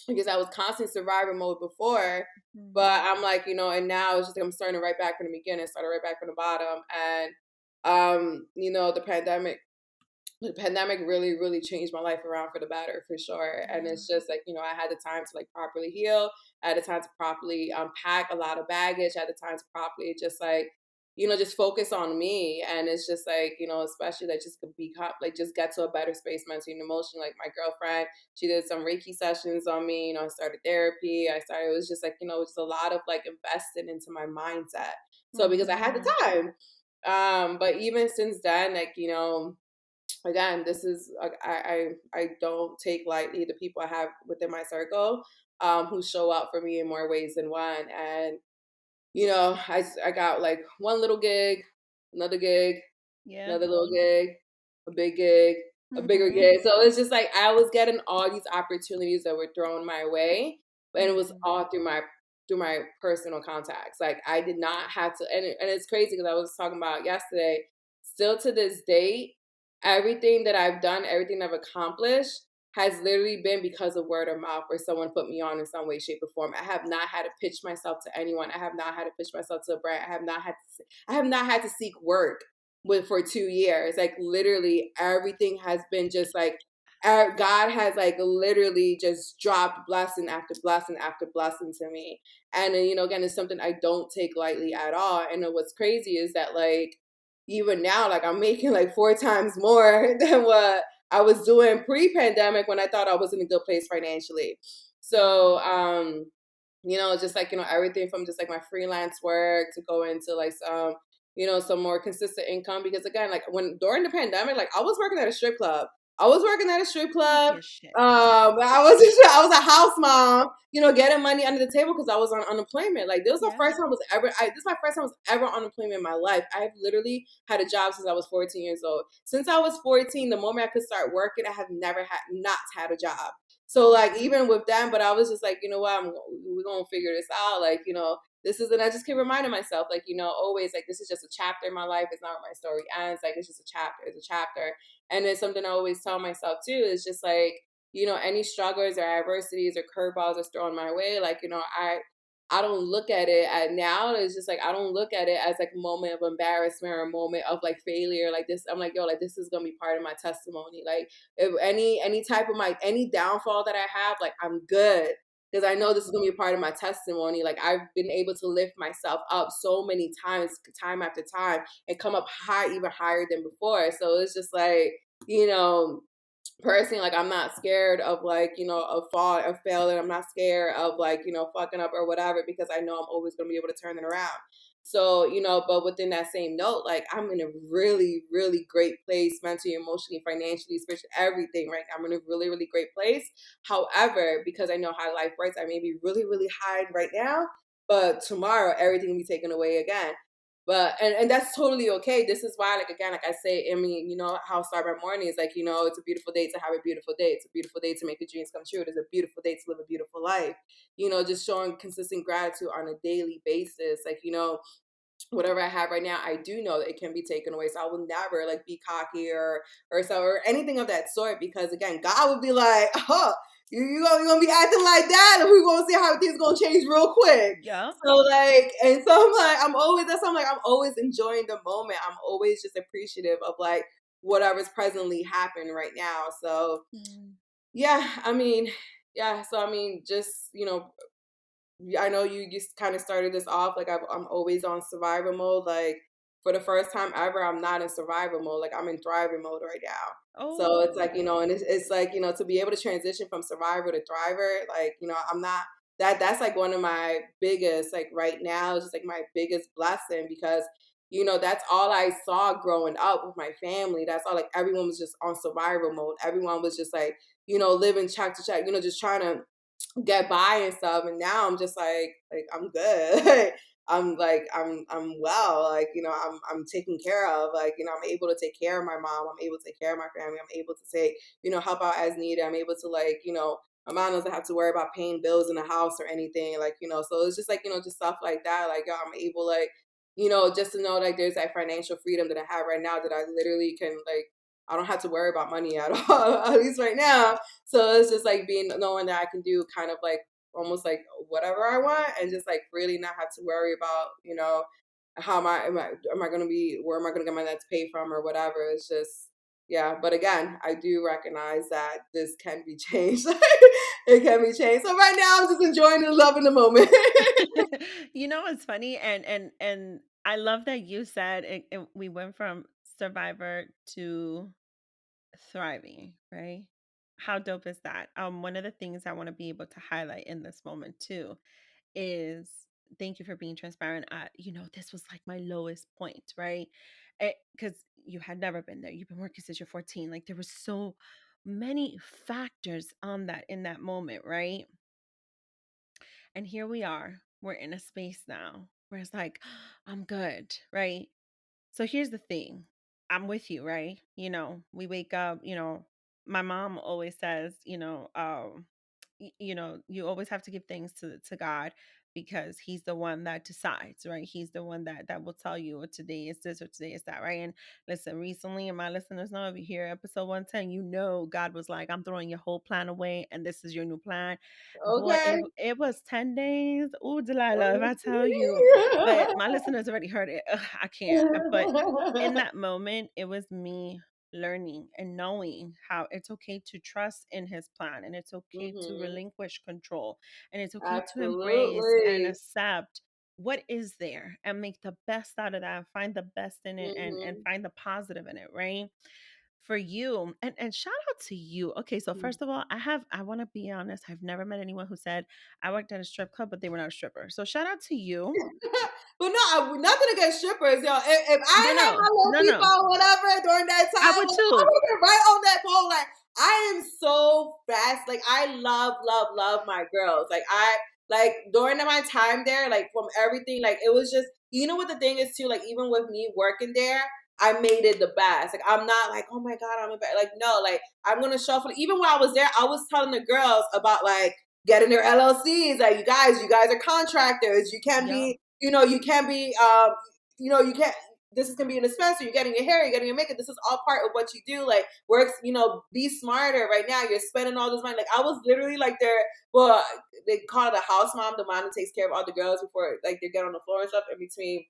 because I was constantly survivor mode before. But Hmm. I'm like, and now it's just like I'm starting right back from the beginning, started right back from the bottom. And the pandemic really, really changed my life around for the better, for sure. And Yeah. it's just like, I had the time to like properly heal. I had the time to properly unpack a lot of baggage. I had the time to properly just like, just focus on me. And it's just like, especially like just to become like just get to a better space mentally and emotionally. Like my girlfriend, she did some Reiki sessions on me, I started therapy. It was just like, just a lot of like invested into my mindset. So because I had the Hmm. time. But even since then, like, again, this is I don't take lightly the people I have within my circle, who show up for me in more ways than one. And I got like one little gig, another gig, Yeah. another little gig, a big gig, a bigger Hmm. gig. So it's just like I was getting all these opportunities that were thrown my way, and it was Hmm. all through my personal contacts. Like I did not have to, and it's crazy because I was talking about yesterday. Still to this date, everything that I've done, everything I've accomplished has literally been because of word of mouth or someone put me on in some way, shape, or form. I have not had to pitch myself to anyone. I have not had to pitch myself to a brand. I have not had to seek work for 2 years. Like literally everything has been just like God has like literally just dropped blessing after blessing after blessing to me. And again, it's something I don't take lightly at all. And then what's crazy is that like even now, like I'm making like 4 times more than what I was doing pre-pandemic when I thought I was in a good place financially. Yeah. So just like, everything from just like my freelance work to go into like some some more consistent income because again, like when during the pandemic, like I was working at a strip club. I was working at a strip Talk club. your shit. I was I was a house mom, getting money under the table because I was on unemployment. Like this was the Yeah. first time I was ever. This is my first time I was ever on unemployment in my life. I've literally had a job since I was 14 years old. Since I was 14, the moment I could start working, I have never had not had a job. So like Mhm. even with them, but I was just like, you know what, we're gonna figure this out. Like this is, and I just keep reminding myself, like always like this is just a chapter in my life. It's not where my story ends. Like it's just a chapter. It's a chapter, and it's something I always tell myself too. Is just like any struggles or adversities or curveballs that's thrown my way. Like I don't look at it at now. It's just like I don't look at it as like a moment of embarrassment or a moment of like failure. Like this, I'm like, yo, like this is gonna be part of my testimony. Like if any type of my any downfall that I have, like I'm good because I know this is gonna be a part of my testimony. Like I've been able to lift myself up so many times, time after time, and come up high, even higher than before. So it's just like, you know, personally, like I'm not scared of like a fall or failing. I'm not scared of like fucking up or whatever because I know I'm always gonna be able to turn it around. So but within that same note, like I'm in a really really great place mentally, emotionally, financially, spiritually, everything right now. I'm in a really really great place. However, because I know how life works, I may be really really high right now, but tomorrow everything will be taken away again. But and that's totally okay. This is why, like again, like I say, I mean, how I start my morning is like, it's a beautiful day to have a beautiful day. It's a beautiful day to make your dreams come true. It's a beautiful day to live a beautiful life. Just showing consistent gratitude on a daily basis. Like, whatever I have right now, I do know that it can be taken away. So I will never like be cocky or anything of that sort because again, God will be like, oh, you gonna be acting like that, and we're gonna see how things gonna change real quick. Yeah. So like, and so I'm like, I'm always enjoying the moment. I'm always just appreciative of like whatever's presently happening right now. So Mm. yeah, I mean, yeah. So I mean, just I know you just kind of started this off like I'm always on survivor mode. Like for the first time ever, I'm not in survivor mode. Like I'm in thriving mode right now. So it's like Oh. and it's like to be able to transition from survivor to thriver. Like I'm not that's like one of my biggest like right now is just like my biggest blessing because that's all I saw growing up with my family. That's all like everyone was just on survivor mode. Everyone was just like living check to check. Just trying to get by and stuff. And now I'm just like I'm good. I'm well. Like, I'm taken care of. Like, I'm able to take care of my mom. I'm able to take care of my family. I'm able to say, help out as needed. I'm able to like, my mom doesn't have to worry about paying bills in the house or anything. Like, so it's just like, just stuff like that. Like, yo, I'm able like, just to know like there's that financial freedom that I have right now that I literally can like I don't have to worry about money at all, at least right now. So it's just like being knowing that I can do kind of like almost like whatever I want and just like really not have to worry about, how am I gonna be where am I gonna get my next pay from or whatever. It's just yeah. But again, I do recognize that this can be changed. It can be changed. So right now I'm just enjoying and loving the moment. It's funny, and I love that you said we went from survivor to thriving, right? How dope is that? One of the things I want to be able to highlight in this moment too is thank you for being transparent at, this was like my lowest point, right? Because you had never been there. You've been working since you're 14. Like there was so many factors on that in that moment, right? And here we are. We're in a space now where it's like, I'm good, right? So here's the thing. I'm with you, right? We wake up, my mom always says, you always have to give thanks to God because he's the one that decides, right? He's the one that will tell you, today is this or today is that, right? And listen, recently, and my listeners know if you hear episode 110, God was like, I'm throwing your whole plan away and this is your new plan. Boy, it Okay. it was 10 days. Oh, Delilah, if I tell you, but my listeners already heard it. Ugh, I can't. But in that moment, it was me learning and knowing how it's okay to trust in his plan and it's okay to Hmm. relinquish control and it's okay to embrace and Absolutely. accept what is there and make the best out of that, find the best in it and Hmm. find the positive in it, right? for you, and shout out to you. Okay, so Mm. first of all, I want to be honest, I've never met anyone who said I worked at a strip club, but they were not a stripper. So shout out to you. But no, nothing against strippers, yo. If I No, had no, my little no, people no. or whatever during that I time, would like, I too. would have been right on that pole. Like, I am so fast. Like, I love, love, love my girls. Like, during my time there, like, from everything, like, it was just, you know what the thing is, too? Like, even with me working there, I made it the best. Like, I'm not like, oh my God, I'm a bad. Like, no, like, I'm going to shuffle. Even when I was there, I was telling the girls about, like, getting their LLCs. Like, you guys are contractors. You can't Yep. be, you can't be, you can't, this is gonna be an dispenser. You're getting your hair, you're getting your makeup. This is all part of what you do. Like, works, be smarter right now. You're spending all this money. Like, I was literally like well, they call it a house mom, the mom that takes care of all the girls before like they get on the floor and stuff in between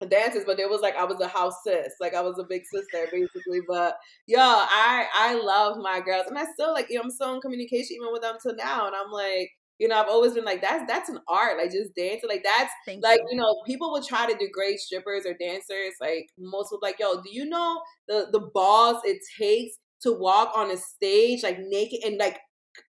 dances, but there was like I was a house sis, like I was a big sister basically. But yeah, I love my girls, and I still like I'm still in communication even with them till now, and I'm like. I've always been like that's an art, like just dancing, like that's Thank like you. people would try to degrade strippers or dancers. Like most would like, yo, do you know the balls it takes to walk on a stage like naked and like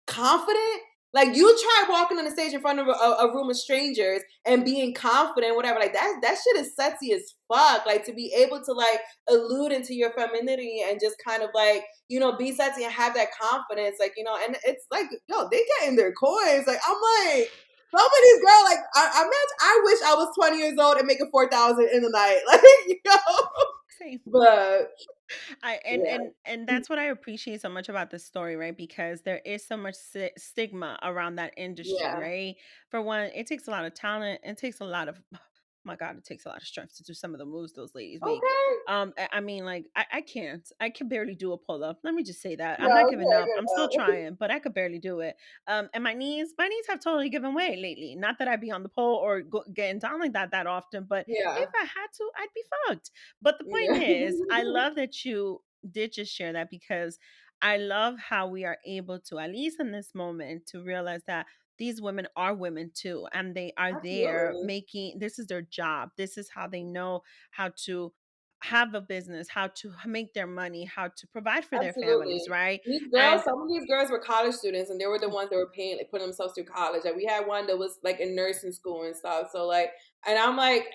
confident. Like you try walking on the stage in front of a room of strangers and being confident, whatever. Like that shit is sexy as fuck. Like to be able to like allude into your femininity and just kind of like be sexy and have that confidence. Like and it's like yo, they getting their coins. Like I'm like. Some of these girls, like, I wish I was 20 years old and making 4,000 in the night, like, Same. But I yeah, and that's what I appreciate so much about this story, right? Because there is so much stigma around that industry, yeah, right? For one, it takes a lot of talent. It takes a lot of my God, it takes a lot of strength to do some of the moves those ladies make. okay, I mean, like, I can't. I can barely do a pull up. Let me just say that. I'm no, not giving okay, up. I'm still good. trying, but I could barely do it. And my knees have totally given way lately. Not that I be on the pole or getting down like that often, but if Yeah, I had to, I'd be fucked. But the point yeah. is, I love that you did just share that because I love how we are able to, at least in this moment, to realize that these women are women too, and they are there Absolutely. making this is their job. This is how they know how to have a business, how to make their money, how to provide for their families, Absolutely. right? These girls, And some of these girls were college students and they were the ones that were paying, like putting themselves through college. Like we had one that was like in nursing school and stuff. So like, and I'm like,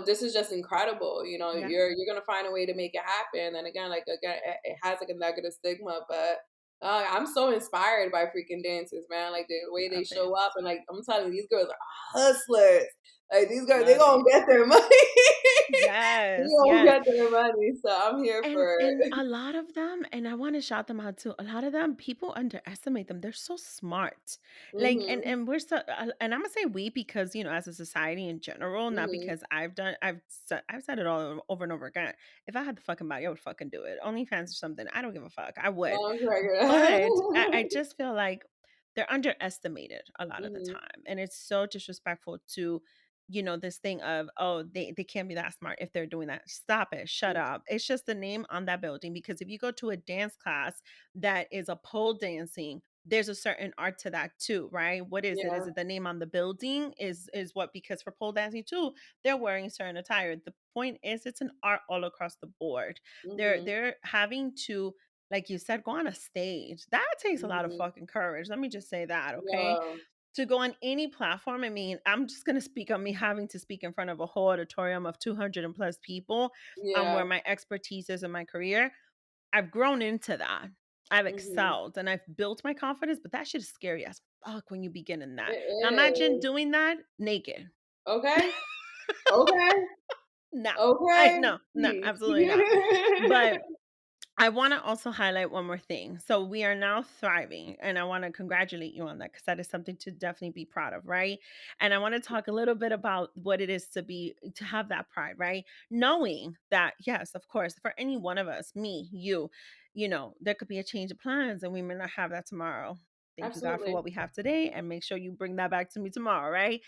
this is just incredible. yeah, You're gonna find a way to make it happen. And again, it has like a negative stigma, but I'm so inspired by freaking dancers, man. Like the way they love it, show up and like I'm telling you, these girls are hustlers. Like these girls, they love gonna it. get their money. They Yes, gonna yes. get their money. So I'm here for And it. a lot of them, and I want to shout them out too. A lot of them, people underestimate them. They're so smart. Like, Mhm. and we're so, and I'm gonna say we because as a society in general, not Mhm. because I've said it all over and over again. If I had the fucking body, I would fucking do it. OnlyFans or something. I don't give a fuck. I would. Oh, But I right. just feel like they're underestimated a lot of the Mhm. time. And it's so disrespectful to, this thing of, oh, they can't be that smart if they're doing that. Stop it. Shut Mm. up. It's just the name on that building. Because if you go to a dance class that is a pole dancing, there's a certain art to that too, right? What is it? Is Yeah. it the name on the building? Is what, because for pole dancing too, they're wearing certain attire. The point is it's an art all across the board. Mhm. They're having to, like you said, go on a stage. That takes a lot of Mhm. fucking courage. Let me just say that, okay? Yeah. To go on any platform. I mean, I'm just going to speak on me having to speak in front of a whole auditorium of 200 and plus people, Yeah. where my expertise is in my career. I've grown into that. I've Mhm. excelled and I've built my confidence, but that shit is scary as fuck when you begin in that. It Now imagine is. doing that naked. Okay. Okay. No, Okay. no, Peace. absolutely not. But I want to also highlight one more thing. So we are now thriving, and I want to congratulate you on that because that is something to definitely be proud of, right? And I want to talk a little bit about what it is to have that pride, right? Knowing that, yes, of course, for any one of us, me, you, there could be a change of plans, and we may not have that tomorrow. Thank you, God, for Absolutely. what we have today, and make sure you bring that back to me tomorrow, right?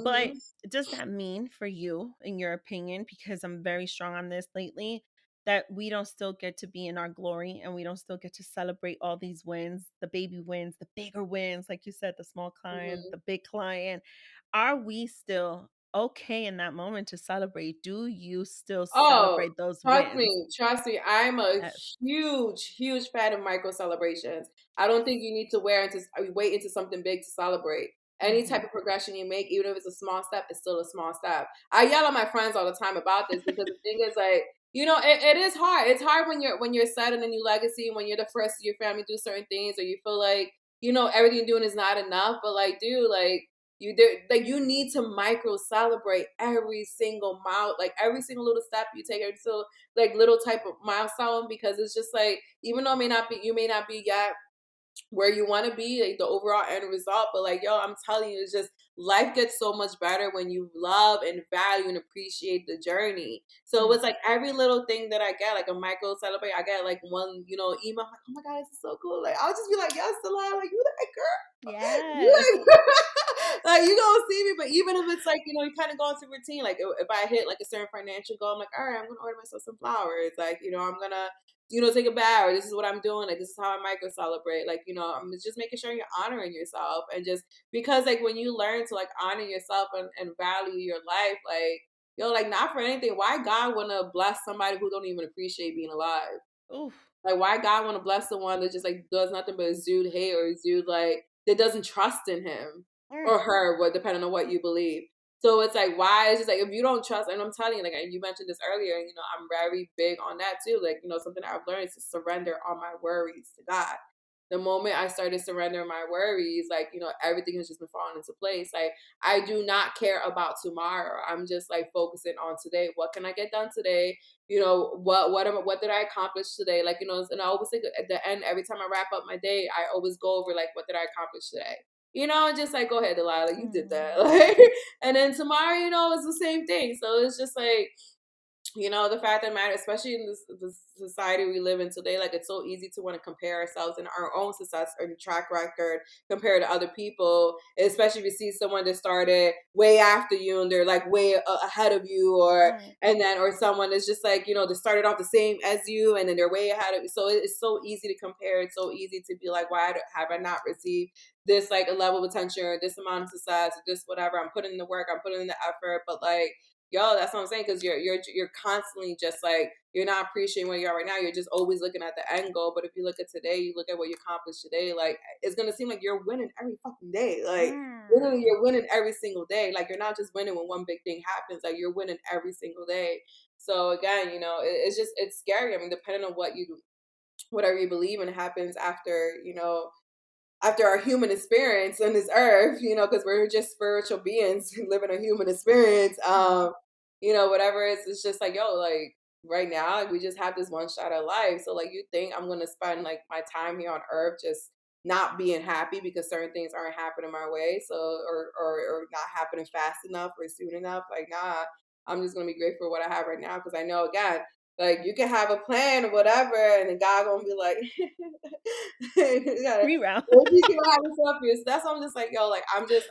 But Mhm. does that mean for you, in your opinion, because I'm very strong on this lately, that we don't still get to be in our glory and we don't still get to celebrate all these wins, the baby wins, the bigger wins, like you said, the small client, Mhm. the big client? Are we still okay in that moment to celebrate? Do you still Oh, celebrate those trust wins? me, trust me. I'm a Yes. huge, huge fan of micro celebrations. I don't think you need to wait into something big to celebrate. Any type Mhm. of progression you make, even if it's a small step, it's still a small step. I yell at my friends all the time about this because the thing is like, it is hard. It's hard when you're setting a new legacy, when you're the first of your family to do certain things, or you feel like, everything you're doing is not enough. But like, dude, like you need to micro celebrate every single like every single little step you take, every single like little type of milestone, because it's just like, even though you may not be yet where you want to be, like the overall end result, but like, yo, I'm telling you, it's just life gets so much better when you love and value and appreciate the journey. So Mm. it's like every little thing that I get, like a micro celebrate, I get like one, email, like, oh my God, this is so cool. Like, I'll just be like, yes, Delilah, like, you that girl. Yes. You like you gonna see me, but even if it's like, you kind of go into routine, like if I hit like a certain financial goal, I'm like, all right, I'm gonna order myself some flowers. Like, I'm gonna, take a bath, or this is what I'm doing. Like, this is how I micro celebrate. Like, I'm just making sure you're honoring yourself. And just because like when you learn to like honor yourself and value your life, like, like not for anything, why God wanna bless somebody who don't even appreciate being alive? Oof. Like, why God want to bless someone that just like does nothing but exude hate or exude like that doesn't trust in him Mm. or her, what depending on what you believe. So it's like, why? It's just like, if you don't trust, and I'm telling you, like you mentioned this earlier, I'm very big on that too. Like, something I've learned is to surrender all my worries to God. The moment I started surrendering my worries, like, everything has just been falling into place. Like, I do not care about tomorrow. I'm just like focusing on today. What can I get done today? What did I accomplish today? Like, and I always think at the end, every time I wrap up my day, I always go over like, what did I accomplish today? And just like, go ahead, Delilah, you did that. Mm. Like, and then tomorrow, it's the same thing. So it's just like, the fact that matters, especially in this society we live in today, like it's so easy to want to compare ourselves and our own success and track record compared to other people, especially if you see someone that started way after you and they're like way ahead of you, Right. or someone that's just like, they started off the same as you and then they're way ahead of you. So it's so easy to compare. It's so easy to be like, why have I not received this like a level of attention or this amount of success or this whatever? I'm putting in the work, I'm putting in the effort, but like, yo, that's what I'm saying. Because you're constantly just like, you're not appreciating where you are right now. You're just always looking at the end goal. But if you look at today, you look at what you accomplished today. Like, it's gonna seem like you're winning every fucking day. Like, literally, Mm. you're winning every single day. Like, you're not just winning when one big thing happens. Like, you're winning every single day. So again, it's scary. I mean, depending on whatever you believe in happens after our human experience on this earth, because we're just spiritual beings living a human experience. Mhm. Whatever it's just like, yo, like right now, like we just have this one shot at life. So like, you think I'm gonna spend like my time here on earth just not being happy because certain things aren't happening my way, so or not happening fast enough or soon enough? Like, nah, I'm just gonna be grateful for what I have right now, because I know, again, like you can have a plan or whatever, and then God gonna be like, you gotta, Reroute. maybe you can have yourself here. So that's why I'm just like, yo, like I'm just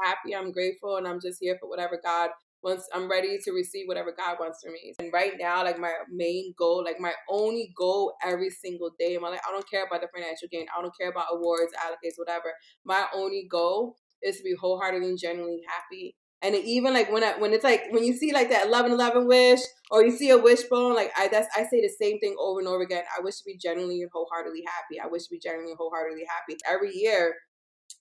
happy, I'm grateful, and I'm just here for whatever God wants. I'm ready to receive whatever God wants for me. And right now, like my main goal, like my only goal every single day in my life, I don't care about the financial gain, I don't care about awards, accolades, whatever. My only goal is to be wholeheartedly and genuinely happy. And even like when it's like when you see like that 1111 wish, or you see a wishbone, like I say the same thing over and over again. I wish to be genuinely and wholeheartedly happy. I wish to be genuinely and wholeheartedly happy. Every year,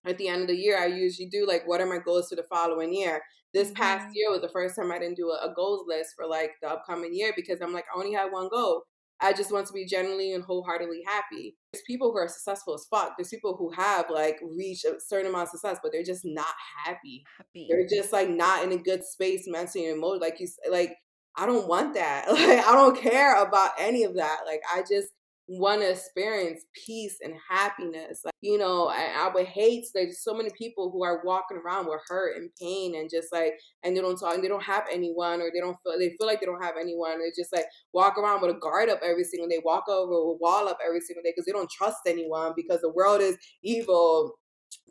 at the end of the year, I usually do like, what are my goals for the following year? This past Mhm. year was the first time I didn't do a goals list for like the upcoming year, because I'm like, I only had one goal. I just want to be genuinely and wholeheartedly happy. There's people who are successful as fuck. There's people who have like reached a certain amount of success, but they're just not happy. Happy. They're just like not in a good space mentally and emotionally. Like like I don't want that. Like I don't care about any of that. Like I just want to experience peace and happiness. Like, I would hate, there's so many people who are walking around with hurt and pain and just like, and they don't talk, and they don't have anyone, or they feel like they don't have anyone. They just like walk around with a guard up every single day, walk over a wall up every single day because they don't trust anyone, because the world is evil.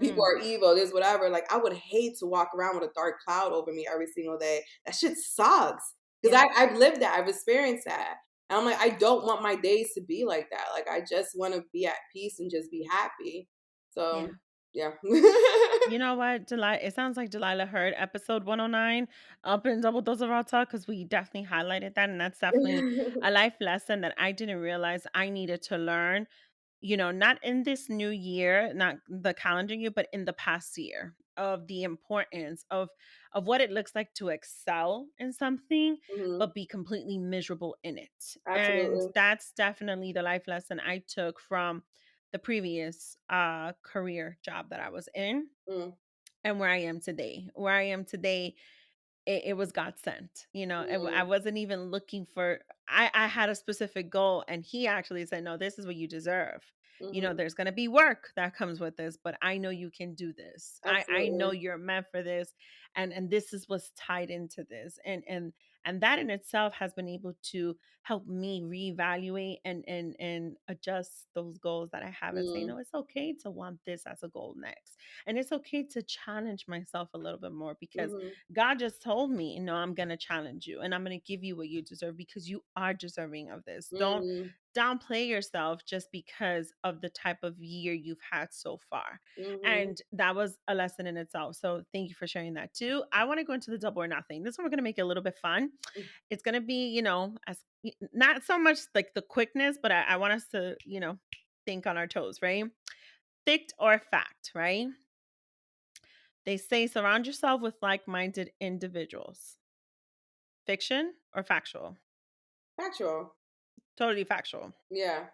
People Mm. are evil, this, whatever. Like, I would hate to walk around with a dark cloud over me every single day. That shit sucks. Because Yeah. I've lived that, I've experienced that. And I'm like, I don't want my days to be like that. Like, I just want to be at peace and just be happy. Yeah. So, Yeah. You know what, Delilah? It sounds like Delilah heard episode 109 up in Double Dose of Raw Talk because we definitely highlighted that. And that's definitely a life lesson that I didn't realize I needed to learn, not in this new year, not the calendar year, but in the past year of the importance of what it looks like to excel in something Mhm. but be completely miserable in it. And Absolutely. that's definitely the life lesson I took from the previous career job that I was in Mm, and where I am today. Where I am today, it was God sent. I mm, wasn't even looking for. I had a specific goal, and He actually said, "No, this is what you deserve." mhm. There's going to be work that comes with this, but I know you can do this. I know Absolutely. you're meant for this, and this is what's tied into this, and that in itself has been able to help me reevaluate and adjust those goals that I have, and say, Mm, no, it's okay to want this as a goal next, and it's okay to challenge myself a little bit more because mhm, God just told me, no, I'm going to challenge you and I'm going to give you what you deserve because you are deserving of this. Don't mhm, downplay yourself just because of the type of year you've had so far. mhm. And that was a lesson in itself. So thank you for sharing that too. I want to go into the double or nothing. This one we're going to make it a little bit fun. It's going to be, as not so much like the quickness, but I want us to, think on our toes, right? Fict or fact, right? They say surround yourself with like minded individuals. Fiction or factual? Factual. Totally factual. Yeah.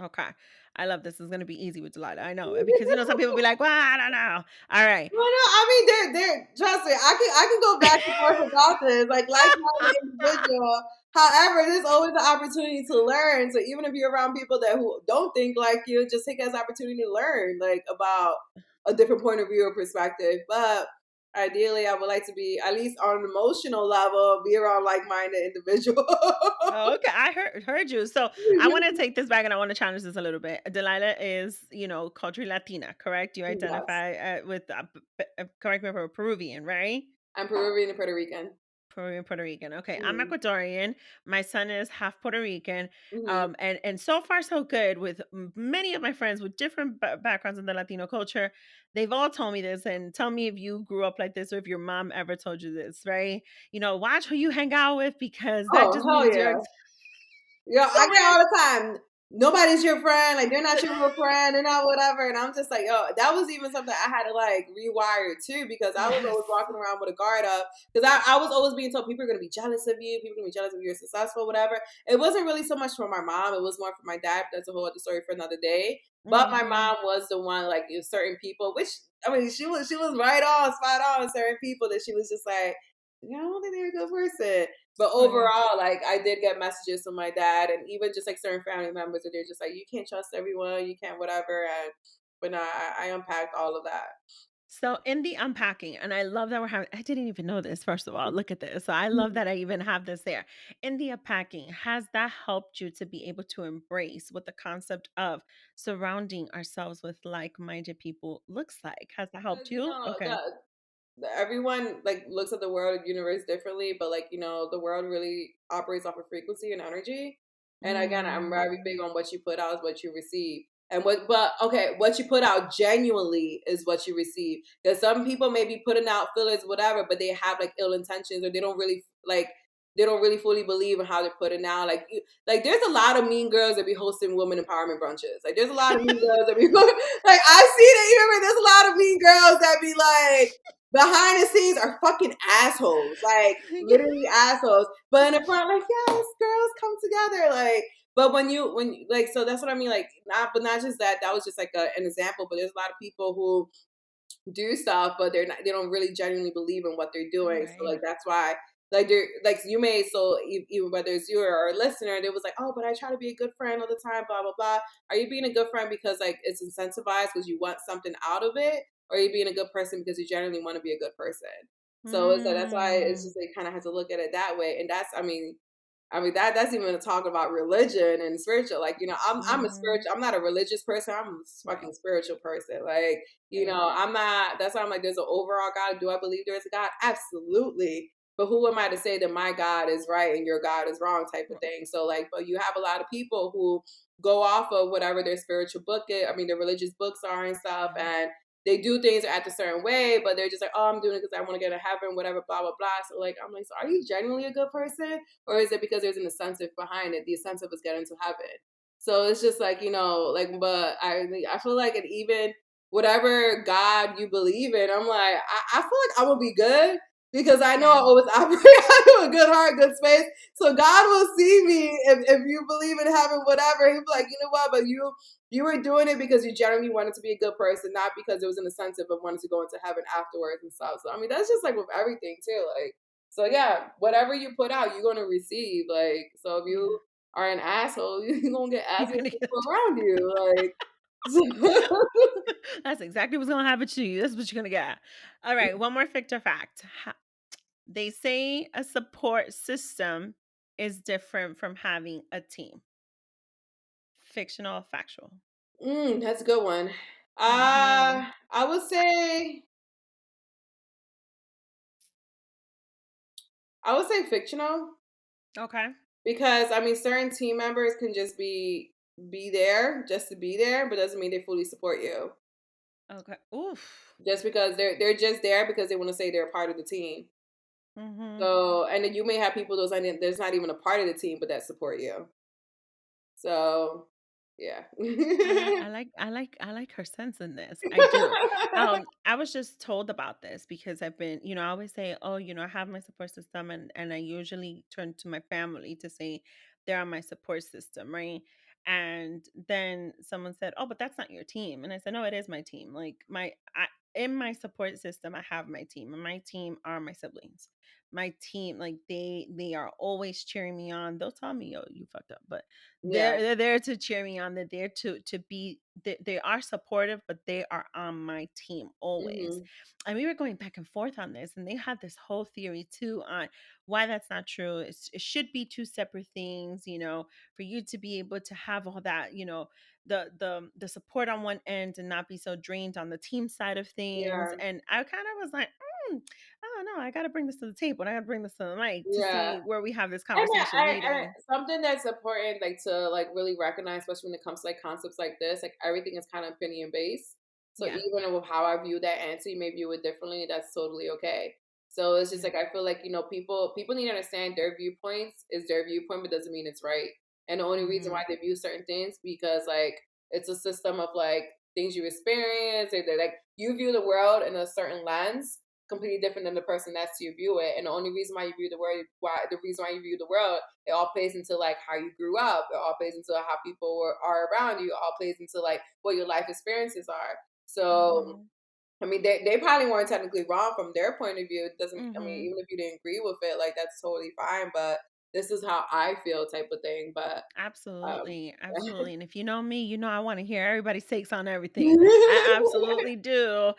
Okay. I love this. Is going to be easy with Delilah. I know. Because, some people be like, well, I don't know. All right. Well, no, I mean, they're trust me, I can go back and forth about this, like-minded individual. However, there's always an opportunity to learn. So even if you're around people that who don't think like you, just take it as an opportunity to learn, like about a different point of view or perspective. But ideally, I would like to be at least on an emotional level, be around like-minded individuals. Oh, okay. I heard you. So I want to take this back and I want to challenge this a little bit. Delilah is, culturally Latina, correct? You Yes, identify with, correct me if I'm Peruvian, right? I'm Peruvian and Puerto Rican. Peruvian, Puerto Rican. Okay, I'm Mhm, Ecuadorian. My son is half Puerto Rican. mhm. And so far so good with many of my friends with different backgrounds in the Latino culture. They've all told me this, and tell me if you grew up like this or if your mom ever told you this, right? Watch who you hang out with because that Oh just hell means you're. yeah! Yo, So I get weird. all the time. Nobody's your friend. Like they're not your real friend. They're not whatever. And I'm just like, yo, that was even something I had to like rewire too because I was Yes. always walking around with a guard up because I was always being told people are gonna be jealous of you. People are gonna be jealous of you. You're successful, whatever. It wasn't really so much for my mom. It was more for my dad. That's a whole other story for another day. But my Mm-hmm. mom was the one like certain people, which I mean, she was right on, spot on. Certain people that she was just like, yeah, I don't think they're a good person. But Right. overall, like I did get messages from my dad and even just like certain family members that they're just like, you can't trust everyone, you can't whatever. And but no, I unpacked all of that. So in the unpacking, and I love that we're having, I didn't even know this, first of all. Look at this. So I love that I even have this there. In the unpacking, has that helped you to be able to embrace what the concept of surrounding ourselves with like-minded people looks like? Has that helped Because you? Okay. everyone like looks at the world universe differently, but like the world really operates off of frequency and energy. And again, I'm very Mm, big on what you put out is what you receive. And but okay, what you put out genuinely is what you receive. Because some people may be putting out fillers, whatever, but they have like ill intentions or they don't really fully believe in how they're putting out. Like there's a lot of mean girls that be hosting women empowerment brunches. Like there's a lot of mean girls that be like I see that you remember there's a lot of mean girls that be like behind the scenes are fucking assholes. Like literally assholes. But in the front, like, yes, girls come together. Like but when you like so that's what I mean. Like not just that, that was just like an example, but there's a lot of people who do stuff, but they don't really genuinely believe in what they're doing. So like right. that's why like they're like you may so even whether it's you or a listener, they was like, oh, but I try to be a good friend all the time, blah blah blah. Are you being a good friend because like it's incentivized because you want something out of it, or are you being a good person because you genuinely want to be a good person? So it's like that's why it's Mm, just like kind of has to look at it that way, and that's I mean that's even a talk about religion and spiritual. Like I'm a mm-hmm. spiritual. I'm not a religious person. I'm a Right. fucking spiritual person. Like Right. I'm not. That's why I'm like, there's an overall God. Do I believe there is a God? Absolutely. But who am I to say that my God is right and your God is wrong, type of thing? So like, but you have a lot of people who go off of whatever their spiritual book is. I mean, their religious books are and stuff, Yeah. and they do things act a certain way, but they're just like, oh, I'm doing it because I want to get to heaven, whatever, blah blah blah. So like, I'm like, so are you genuinely a good person, or is it because there's an incentive behind it? The incentive is getting to heaven. So it's just like, like, but I feel like it even whatever God you believe in, I'm like, I feel like I'm gonna be good because I know I Yeah. always operate out of a good heart, good space. So God will see me if you believe in heaven, whatever. He'll be like, you know what, but you were doing it because you genuinely wanted to be a good person, not because there was an incentive of wanting to go into heaven afterwards and stuff. So I mean, that's just like with everything too. Like, so yeah, whatever you put out, you're gonna receive. Like, so if Yeah. you are an asshole, you're gonna get You're assholes gonna get people around you. Like, so That's exactly what's gonna happen to you. That's what you're gonna get. All right, one more Victor fact. They say a support system is different from having a team. Fictional, factual. that's a good one. Hmm. I would say fictional Okay. because I mean certain team members can just be there just to be there, but doesn't mean they fully support you. Okay. Oof. Just because they're just there because they want to say they're a part of the team. Hmm. So and then you may have people there's not even a part of the team but that support you. So yeah. I like her sense in this. I do. I was just told about this because I've been, I always say, oh, I have my support system, and I usually turn to my family to say they're on my support system, right? And then someone said, "Oh, but that's not your team." And I said, "No, it is my team. Like in my support system, I have my team, and my team are my siblings. My team, like they are always cheering me on. They'll tell me, "Yo, you fucked up," but Yeah. they're there to cheer me on. They're there to be. They are supportive, but they are on my team always. Mhm. And we were going back and forth on this, and they had this whole theory too on why that's not true. It should be two separate things, for you to be able to have all that, the support on one end and not be so drained on the team side of things. Yeah. And I kind of was like, I don't know. I got to bring this to the table. I got to bring this to the mic to Yeah. see where we have this And conversation leading. something that's important, like to like really recognize, especially when it comes to like concepts like this, like everything is kind of opinion based. So Yeah. even with how I view that answer, you may view it differently. That's totally okay. So it's just Yeah. like I feel like people need to understand their viewpoints is their viewpoint, but doesn't mean it's right. And the only reason why Mhm. they view certain things because like it's a system of like things you experience, or they're like you view the world in a certain lens completely different than the person that's you view it. And the only reason why you view the reason why you view the world, it all plays into like how you grew up. It all plays into how people are around you. It all plays into like what your life experiences are. So Mhm. I mean, they probably weren't technically wrong from their point of view. It doesn't. I mean, Mhm. even if you didn't agree with it, like that's totally fine. But this is how I feel, type of thing. But um, Absolutely, absolutely. And if you know me, I want to hear everybody's takes on everything. I absolutely do.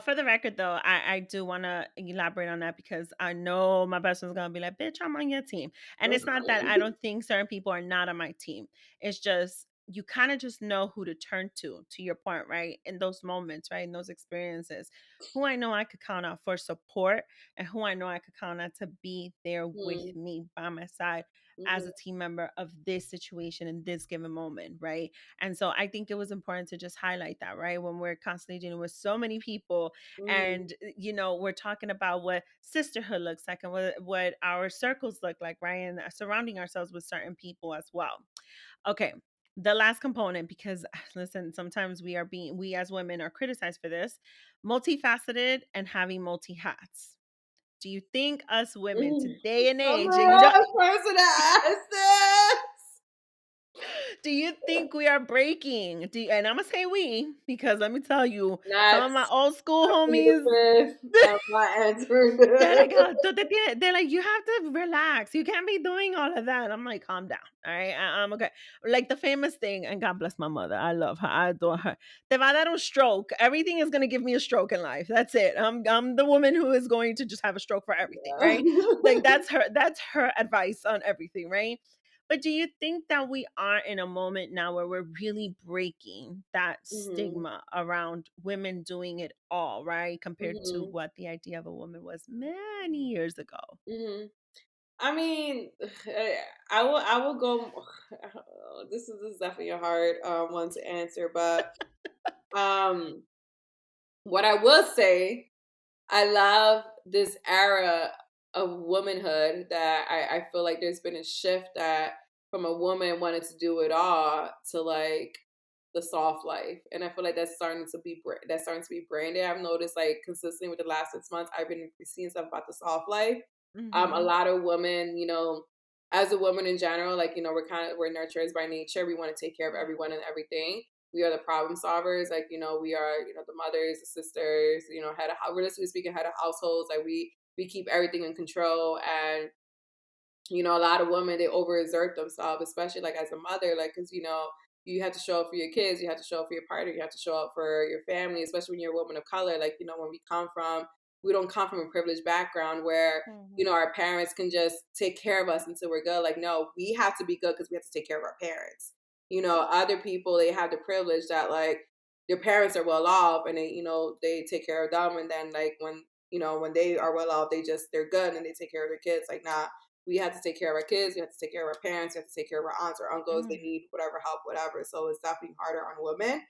For the record, though, I do want to elaborate on that because I know my best friend's gonna be like, "Bitch, I'm on your team," and it's not that I don't think certain people are not on my team. It's just you kind of just know who to turn to your point, right? In those moments, right? In those experiences, who I know I could count on for support, and who I know I could count on to be there with mhm, me by my side as mhm, a team member of this situation in this given moment, right? And so I think it was important to just highlight that, right? When we're constantly dealing with so many people mhm, and we're talking about what sisterhood looks like and what our circles look like, right? And surrounding ourselves with certain people as well. Okay. The last component, because listen, sometimes we as women are criticized for this, multifaceted and having multi hats. Do you think us women mhm. today and I'm age, and the last person that asked this. do you think we are breaking? And I'm gonna say we because let me tell you, some of my Next, old school I plead the homies, fifth. I'm not answering they're this. like, they're like, you have to relax. You can't be doing all of that. I'm like, calm down. All right, I'm okay. Like the famous thing, and God bless my mother. I love her. I adore her. Te va a dar un stroke. Everything is gonna give me a stroke in life. That's it. I'm the woman who is going to just have a stroke for everything, right? Like that's her. That's her advice on everything, right? But do you think that we are in a moment now where we're really breaking that Mhm, stigma around women doing it all, right? Compared to mhm, what the idea of a woman was many years ago. mhm. I mean, I will go. This is definitely a hard one to answer, but um, What I will say, I love this era of womanhood that I feel like there's been a shift that from a woman wanting to do it all to like the soft life, and I feel like that's starting to be branded. I've noticed like consistently with the last 6 months, I've been seeing stuff about the soft life. A Mhm. lot of women, as a woman in general, like we're nurturers by nature. We want to take care of everyone and everything. We are the problem solvers, like we are, the mothers, the sisters, head of realistically speaking, head of households. Like we keep everything in control, and a lot of women, they overexert themselves, especially like as a mother, like because you have to show up for your kids, you have to show up for your partner, you have to show up for your family, especially when you're a woman of color. Like when we don't come from a privileged background where Mhm. our parents can just take care of us until we're good. Like no, we have to be good because we have to take care of our parents. Other people, they have the privilege that like their parents are well off and they take care of them, and then like when they are well off, they're good and they take care of their kids. Like nah, we have to take care of our kids, we have to take care of our parents, we have to take care of our aunts or uncles. They Mm. need whatever help, whatever. So it's definitely harder on women.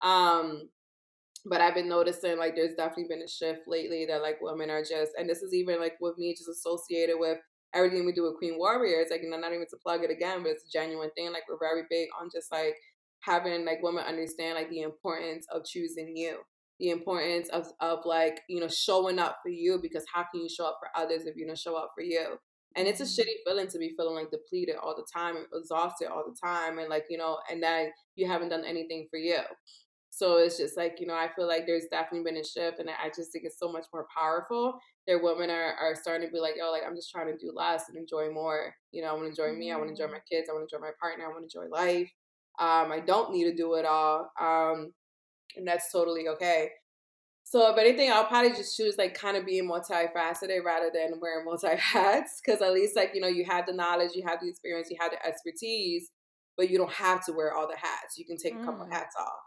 Um, but I've been noticing like there's definitely been a shift lately that like women are just, and this is even like with me just associated with everything we do with Queen Warriors. Like, not even to plug it again, but it's a genuine thing. Like, we're very big on just like having like women understand like the importance of choosing you, the importance of like, showing up for you, because how can you show up for others if you don't show up for you? And it's a Mhm. shitty feeling to be feeling like depleted all the time and exhausted all the time. And like, and then you haven't done anything for you. So it's just like, I feel like there's definitely been a shift, and I just think it's so much more powerful. Their women are starting to be like, yo, like I'm just trying to do less and enjoy more. I want to enjoy me, I want to enjoy my Mhm. kids, I want to enjoy my partner, I want to enjoy life. I don't need to do it all. And that's totally okay. So if anything, I'll probably just choose like kind of being multifaceted rather than wearing multi hats. Cause at least like, you have the knowledge, you have the experience, you have the expertise, but you don't have to wear all the hats. You can take a couple Mm. hats off.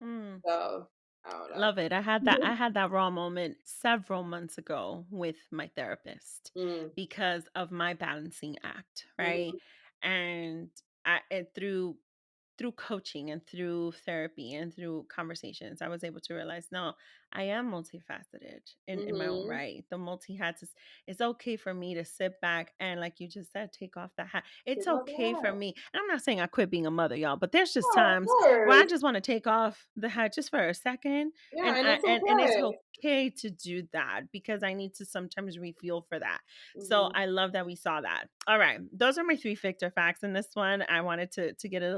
Mm. So I don't know. Love it. I had that raw moment several months ago with my therapist Mm, because of my balancing act, right? mhm, And through coaching and through therapy and through conversations, I was able to realize, no, I am multifaceted in my own mhm. right. The multi hats is, it's okay for me to sit back and, like you just said, take off the hat. It's Take off the okay for hat. me. And I'm not saying I quit being a mother, y'all, but there's just Oh, of times where I course. just want to take off the hat just for a second. Yeah, And and I it's and it's okay. okay to do that because I need to sometimes refuel for that. So Mhm, I love that we saw that. All right. Those are my three Victor facts. In this one, I wanted to get it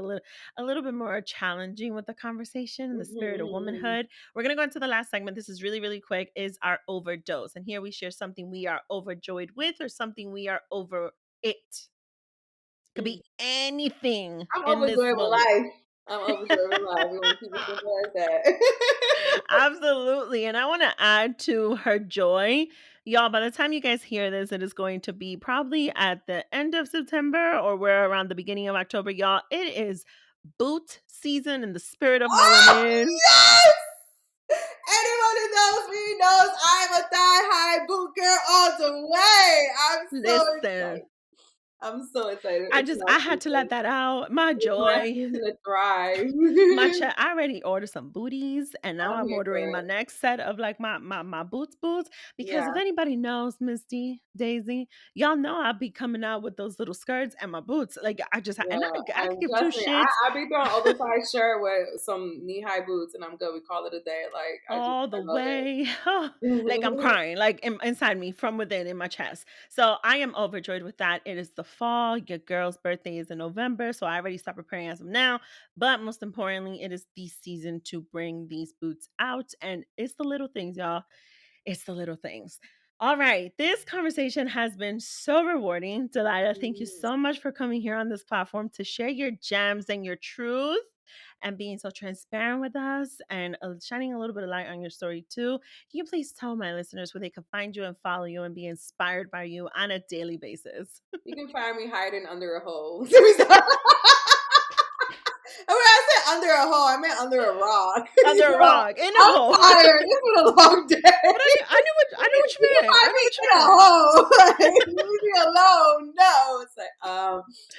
a little bit more challenging with the conversation in the mhm, spirit of mhm, womanhood. We're going to go into the last segment. This is really, really quick, is our overdose. And here we share something we are overjoyed with or something we are over it. Could mhm. be anything I'm in this overjoyed with moment. life. I'm overjoyed with life. We want to keep it simple as that. Absolutely. And I want to add to her joy. Y'all, by the time you guys hear this, it is going to be probably at the end of September or we're around the beginning of October. Y'all, it is boot season in the spirit of my Oh, women. yes! Anyone who knows me knows I'm a thigh-high boot girl all the way. I'm so Listen, excited. I'm so excited. I It's just my I had to let season. that out. My It's my joy. season to thrive. My chat, I already ordered some booties and now I'm I'm here for ordering my it. next set of like my boots because if Yeah, anybody knows Misty, Daisy, y'all know I'll be coming out with those little skirts and my boots. Like and yeah. I could And give two trust me, shits I be throwing oversized shirt with some knee-high boots, and I'm good. We call it a day. Like all the I love it. way. Like I'm crying, like inside me, from within, in my chest. So I am overjoyed with that. It is the fall. Your girl's birthday is in November, so I already start preparing as of now. But most importantly, it is the season to bring these boots out, and it's the little things, y'all. It's the little things. All right. This conversation has been so rewarding. Delilah, thank you Mhm. so much for coming here on this platform to share your gems and your truth and being so transparent with us and shining a little bit of light on your story too. Can you please tell my listeners where they can find you and follow you and be inspired by you on a daily basis? You can find me hiding under a hole. When I said under a hole, I meant under a rock. Under a rock, in a I'm hole. tired. It's been a long But day. I knew what You you can meant. I find know me what you in a meant. hole. Like, leave me alone. No. It's like,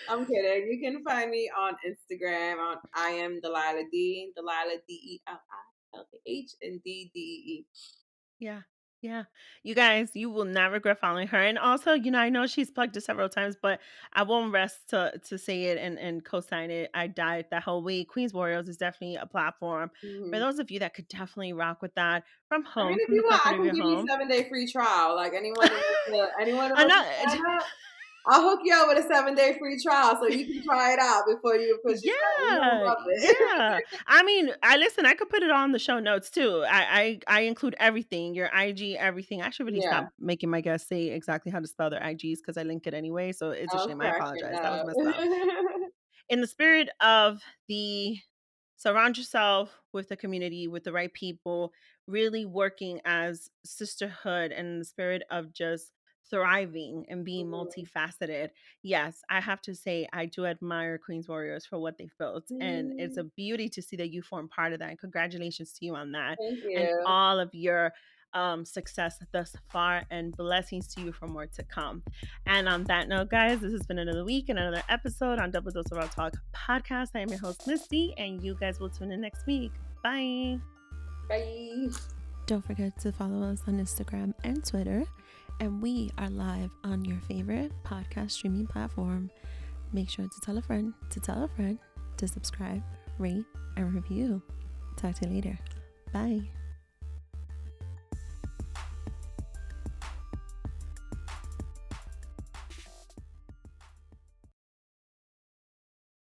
I'm kidding. You can find me on Instagram on I am Delilah Dee, Delilah Deli. H-N-D-D-E. Yeah. Yeah. You guys, you will not regret following her. And also, I know she's plugged it several times, but I won't rest to say it and co-sign it. I died that whole week. Queens Warriors is definitely a platform for Mhm. those of you that could definitely rock with that from I mean, home, if from the you want, I comfort of can your give you home. 7-day free trial. Like, anyone that I'm wants to not sign up, I'll hook you up with a 7-day free trial so you can try it out before you push it down. You'll Yeah, love it. yeah. I mean, I listen. I could put it on the show notes too. I include everything, your IG, everything. I should really Yeah, stop making my guests say exactly how to spell their IGs because I link it anyway. So it's a I'm shame. I cracking apologize. That was up. messed up. In the spirit of the surround yourself with the community, with the right people, really working as sisterhood and in the spirit of just thriving and being Mhm. multifaceted. Yes, I have to say I do admire Queens Warriors for what they've built. And it's a Mm, beauty to see that you form part of that. And congratulations to you on that thank and you. all of your success thus far and blessings to you for more to come. And on that note, guys, this has been another week and another episode on Double Dose of Our Talk podcast. I am your host, Misty, and you guys will tune in next week. Bye. Bye. Don't forget to follow us on Instagram and Twitter. And we are live on your favorite podcast streaming platform. Make sure to tell a friend to subscribe, rate, and review. Talk to you later. Bye.